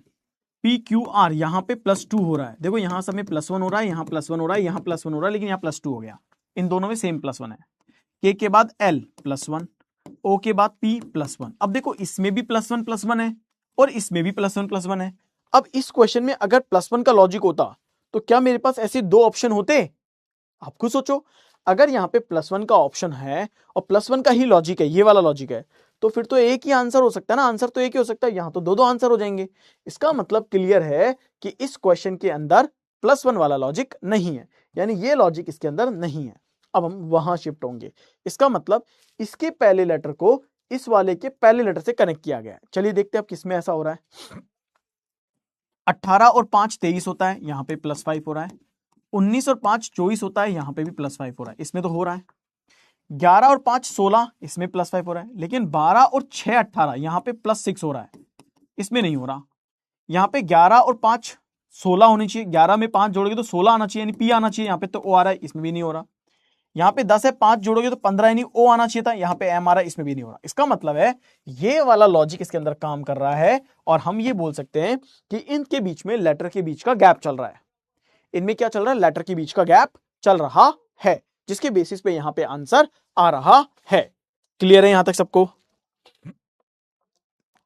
पी क्यू आर, यहां पे +2 हो रहा है। देखो यहां सब में +1 हो रहा है, यहां +1 हो रहा है, यहां +1 हो रहा है, लेकिन यहां +2 हो गया। इन दोनों में सेम +1 है। के बाद एल +1, ओ के बाद पी +1। अब देखो इसमें भी +1 है और इसमें भी +1 है। अब इस क्वेश्चन में अगर +1 का लॉजिक होता तो क्या मेरे पास ऐसे दो ऑप्शन होते? आप खुद सोचो, अगर यहाँ पे +1 का ऑप्शन है और +1 का ही लॉजिक है, ये वाला लॉजिक है, तो फिर तो एक ही आंसर हो सकता है ना। आंसर तो एक ही हो सकता है, यहां तो दो दो आंसर हो जाएंगे। इसका मतलब क्लियर है कि इस क्वेश्चन के अंदर +1 वाला लॉजिक नहीं है, यानी ये लॉजिक इसके अंदर नहीं है। अब हम वहां शिफ्ट होंगे, इसका मतलब इसके पहले लेटर को इस वाले के पहले लेटर से कनेक्ट किया गया है। चलिए देखते हैं अब किसमें ऐसा हो रहा है। 18 और 5 23 होता है, यहां पे +5 हो रहा है। 19 और 5 24 होता है, यहां पे भी +5 हो रहा है, इसमें तो हो रहा है। 11 और 5 16, इसमें +5 हो रहा है। लेकिन 12 और 6 18, यहां पे +6 हो रहा है, इसमें नहीं हो रहा। यहां पे 11 और 5 16 होनी चाहिए, 11 में 5 जोड़ोगे तो 16 आना चाहिए, यानी पी आना चाहिए। यहां पे तो ओ आ रहा है, इसमें भी नहीं हो रहा। यहां पे 10 है, 5 जोड़ोगे तो 15, यानी ओ आना चाहिए था, यहां पे एम आ रहा है, इसमें भी नहीं हो रहा। इसका मतलब है ये वाला लॉजिक इसके अंदर काम कर रहा है, और हम ये बोल सकते हैं कि इनके बीच में लेटर के बीच का गैप चल रहा है। इनमें क्या चल रहा है? लेटर के बीच का गैप चल रहा है, जिसके बेसिस पे यहां पे आंसर आ रहा है। क्लियर है यहां तक सबको?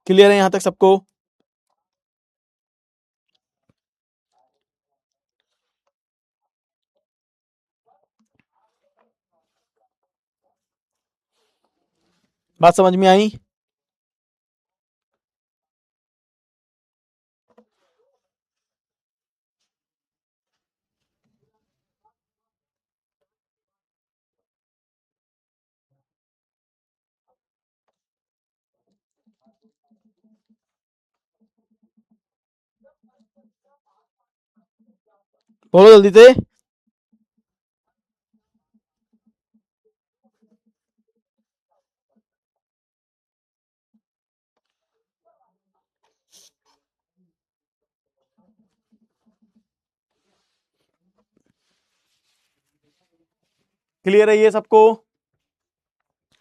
क्लियर है यहां तक सबको? बात समझ में आई? बोलो जल्दी से। क्लियर है ये सबको?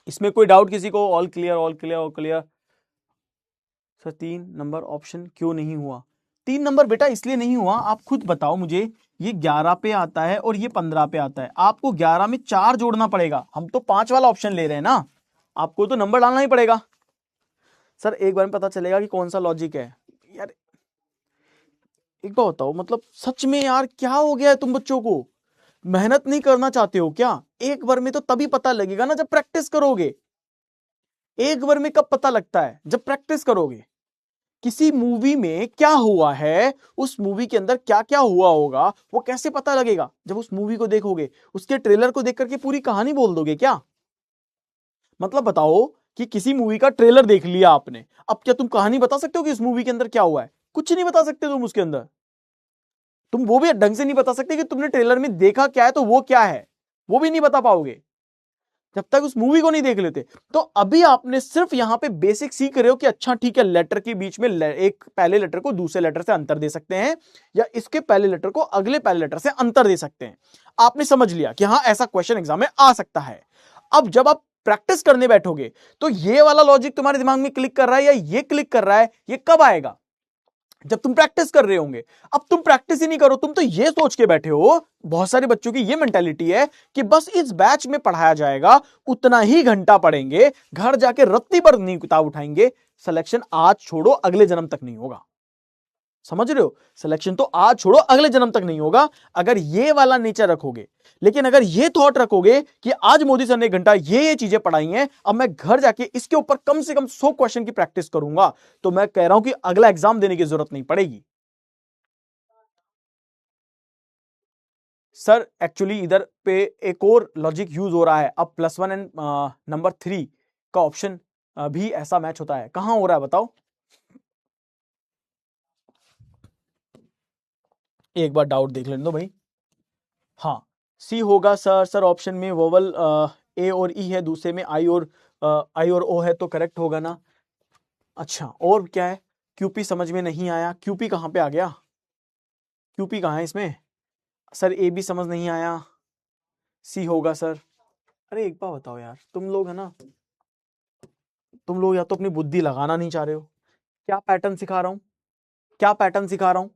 इसमें कोई डाउट किसी को? All clear, all clear, all clear. Sir 3 number option क्यों नहीं हुआ? 3 नंबर बेटा इसलिए नहीं हुआ, आप खुद बताओ मुझे। ये 11 पे आता है और ये 15 पे आता है, आपको 11 में 4 जोड़ना पड़ेगा। हम तो 5 वाला ऑप्शन ले रहे हैं ना, आपको तो नंबर डालना ही पड़ेगा। सर एक बार में पता चलेगा कि कौन सा लॉजिक है यार। एक बार बताओ, मतलब सच में यार क्या हो गया है तुम बच्चों को? मेहनत नहीं करना चाहते हो क्या? एक बार में तो तभी पता लगेगा ना जब प्रैक्टिस करोगे। एक बार में कब पता लगता है? जब प्रैक्टिस करोगे। किसी मूवी में क्या हुआ है, उस मूवी के अंदर क्या क्या हुआ होगा, वो कैसे पता लगेगा? जब उस मूवी को देखोगे। उसके ट्रेलर को देख करके पूरी कहानी बोल दोगे क्या? मतलब बताओ कि किसी मूवी का ट्रेलर देख लिया आपने, अब क्या तुम कहानी बता सकते हो कि इस मूवी के अंदर क्या हुआ है? कुछ नहीं बता सकते तुम उसके अंदर। तुम वो भी ढंग से नहीं बता सकते कि तुमने ट्रेलर में देखा क्या है, तो वो क्या है वो भी नहीं बता पाओगे जब तक उस मूवी को नहीं देख लेते। तो अभी आपने सिर्फ यहां पे बेसिक सीख रहे हो कि अच्छा ठीक है, लेटर के बीच में एक पहले लेटर को दूसरे लेटर से अंतर दे सकते हैं, या इसके पहले लेटर को अगले पहले लेटर से अंतर दे सकते हैं। आपने समझ लिया कि हाँ ऐसा क्वेश्चन एग्जाम में आ सकता है। अब जब आप प्रैक्टिस करने बैठोगे तो ये वाला लॉजिक तुम्हारे दिमाग में क्लिक कर रहा है या ये क्लिक कर रहा है, ये कब आएगा? जब तुम प्रैक्टिस कर रहे होंगे। अब तुम प्रैक्टिस ही नहीं करो, तुम तो ये सोच के बैठे हो, बहुत सारे बच्चों की ये मेंटालिटी है कि बस इस बैच में पढ़ाया जाएगा, उतना ही घंटा पढ़ेंगे, घर जाके रत्ती पर नहीं किताब उठाएंगे, सिलेक्शन आज छोड़ो अगले जन्म तक नहीं होगा। समझ रहे हो? सिलेक्शन तो आज छोड़ो अगले जन्म तक नहीं होगा अगर ये वाला नेचर रखोगे। लेकिन अगर ये थॉट रखोगे कि आज मोदी सर ने एक घंटा ये चीजें पढ़ाई हैं, अब मैं घर जाके इसके ऊपर कम से कम 100 क्वेश्चन की प्रैक्टिस करूंगा, तो मैं कह रहा हूं कि अगला एग्जाम देने की जरूरत नहीं पड़ेगी। सर एक्चुअली इधर पे एक और लॉजिक यूज हो रहा है। अब +1 एंड नंबर 3 का ऑप्शन भी ऐसा मैच होता है। कहां हो रहा है बताओ? एक बार डाउट देख लेने दो भाई। हाँ सी होगा सर। सर ऑप्शन में वोवल ए और ई है, दूसरे में आई और ओ है, तो करेक्ट होगा ना? अच्छा और क्या है? क्यूपी समझ में नहीं आया। क्यूपी कहां पे आ गया? क्यूपी कहां है इसमें? सर ए भी समझ नहीं आया। सी होगा सर। अरे एक बार बताओ यार, तुम लोग है ना, तुम लोग या तो अपनी बुद्धि लगाना नहीं चाह रहे हो। क्या पैटर्न सिखा रहा हूं? क्या पैटर्न सिखा रहा हूं?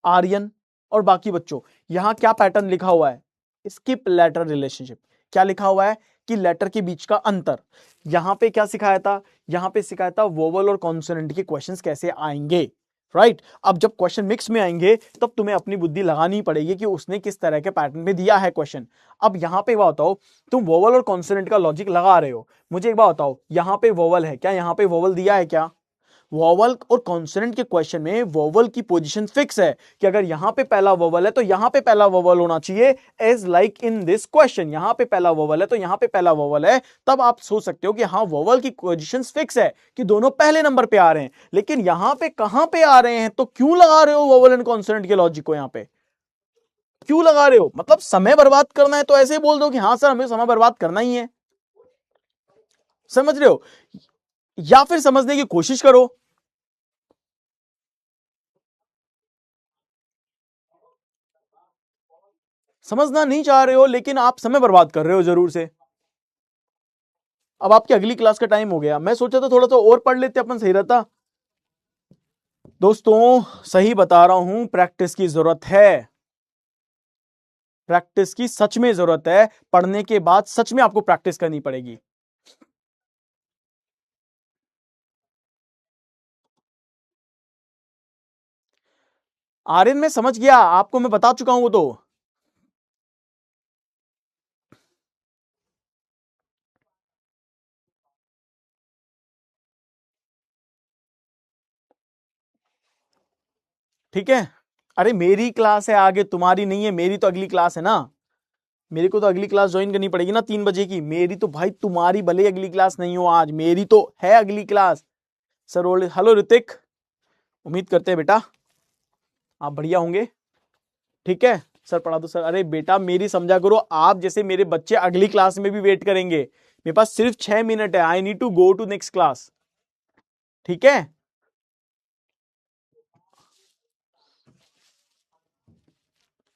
आर्यन और बाकी बच्चों, यहां क्या पैटर्न लिखा हुआ है? Skip letter relationship. क्या लिखा हुआ है? कि लेटर के बीच का अंतर। यहां पे क्या सिखाया था? यहां पे सिखाया था वोवल और कॉन्सोनेंट के क्वेश्चंस कैसे आएंगे। राइट? अब जब क्वेश्चन मिक्स में आएंगे तब तुम्हें अपनी बुद्धि लगानी पड़ेगी कि उसने किस तरह के पैटर्न में दिया है क्वेश्चन। अब यहां पे बात बताओ, तुम वोवल और कॉन्सोनेंट का लॉजिक लगा रहे हो, मुझे एक बात बताओ, यहां पे वोवल है क्या? यहां पे वोवल दिया है क्या? वोवल और कॉन्सोनेंट के क्वेश्चन में वोवल की पोजीशन फिक्स है कि अगर यहां पे पहला वोवल है तो यहां पे पहला वोवल होना चाहिए। As like in this question, यहां पे पहला वोवल है तो यहां पे पहला वोवल है। तब आप सोच सकते हो कि हाँ वोवल की पोजीशन फिक्स है कि दोनों पहले नंबर पे आ रहे हैं। लेकिन यहां पे कहां पे आ रहे हैं? तो क्यों लगा रहे हो वोवल एंड कॉन्सोनेंट के लॉजिक को? यहां पे क्यों लगा रहे हो? मतलब समय बर्बाद करना है तो ऐसे ही बोल दो कि हाँ सर हमें समय बर्बाद करना ही है। समझ रहे हो? या फिर समझने की कोशिश करो। समझना नहीं चाह रहे हो लेकिन आप समय बर्बाद कर रहे हो जरूर से। अब आपकी अगली क्लास का टाइम हो गया, मैं सोचा था थोड़ा सा और पढ़ लेते अपन, सही रहता। दोस्तों सही बता रहा हूं, प्रैक्टिस की जरूरत है। प्रैक्टिस की सच में जरूरत है। पढ़ने के बाद सच में आपको प्रैक्टिस करनी पड़ेगी। आर्यन में समझ गया, आपको मैं बता चुका हूं वो तो। ठीक है। अरे मेरी क्लास है आगे, तुम्हारी नहीं है। मेरी तो अगली क्लास है ना, मेरे को तो अगली क्लास ज्वाइन करनी पड़ेगी ना 3 बजे की। मेरी तो भाई, तुम्हारी भले अगली क्लास नहीं हो आज, मेरी तो है अगली क्लास। सर हेलो ऋतिक, उम्मीद करते हैं बेटा आप बढ़िया होंगे। ठीक है सर, पढ़ा दो सर। अरे बेटा मेरी समझा करो, आप जैसे मेरे बच्चे अगली क्लास में भी वेट करेंगे। मेरे पास सिर्फ 6 मिनट है, I need to go to next class. ठीक है।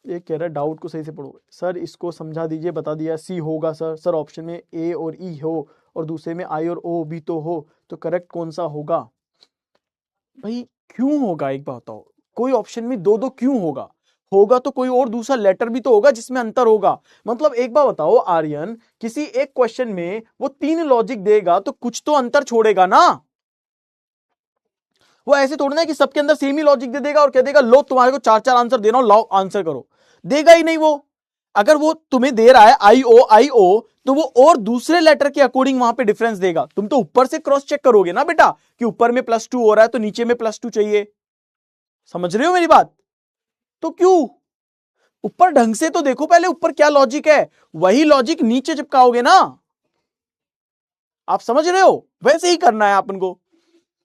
ये कह रहा है डाउट को सही से पढ़ो सर, इसको समझा दीजिए। बता दिया सी होगा सर। सर ऑप्शन में ए और ई हो और दूसरे में आई और ओ भी तो हो, तो करेक्ट कौन सा होगा? भाई क्यों होगा एक बात बताओ, कोई ऑप्शन में दो दो क्यों होगा? होगा तो कोई और दूसरा लेटर भी तो होगा जिसमें अंतर होगा। मतलब एक बात बताओ आर्यन, किसी एक क्वेश्चन में वो 3 लॉजिक देगा तो कुछ तो अंतर छोड़ेगा ना। वो ऐसे थोड़ी ना कि सबके अंदर सेम ही लॉजिक दे देगा और कह देगा लो तुम्हारे को 4 4 आंसर देना हो, लाओ आंसर करो। देगा ही नहीं वो। अगर वो तुम्हें दे रहा है आई ओ तो वो और दूसरे लेटर के अकॉर्डिंग वहां पे डिफरेंस देगा। तुम तो ऊपर से क्रॉस चेक करोगे ना बेटा कि ऊपर में +2 हो रहा है तो नीचे में +2 चाहिए। समझ रहे हो मेरी बात? तो क्यों, ऊपर ढंग से तो देखो पहले ऊपर क्या लॉजिक है, वही लॉजिक नीचे चिपकाओगे ना। आप समझ रहे हो? वैसे ही करना है अपन को।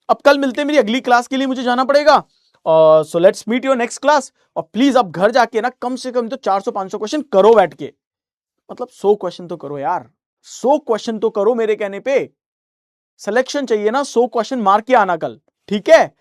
अब कल मिलते हैं, मेरी अगली क्लास के लिए मुझे जाना पड़ेगा। So let's meet your next class. और प्लीज अब घर जाके ना कम से कम तो 400-500 क्वेश्चन करो बैठ के, मतलब 100 क्वेश्चन तो करो यार, 100 क्वेश्चन तो करो मेरे कहने पे। सिलेक्शन चाहिए ना, 100 क्वेश्चन मार के आना कल, ठीक है?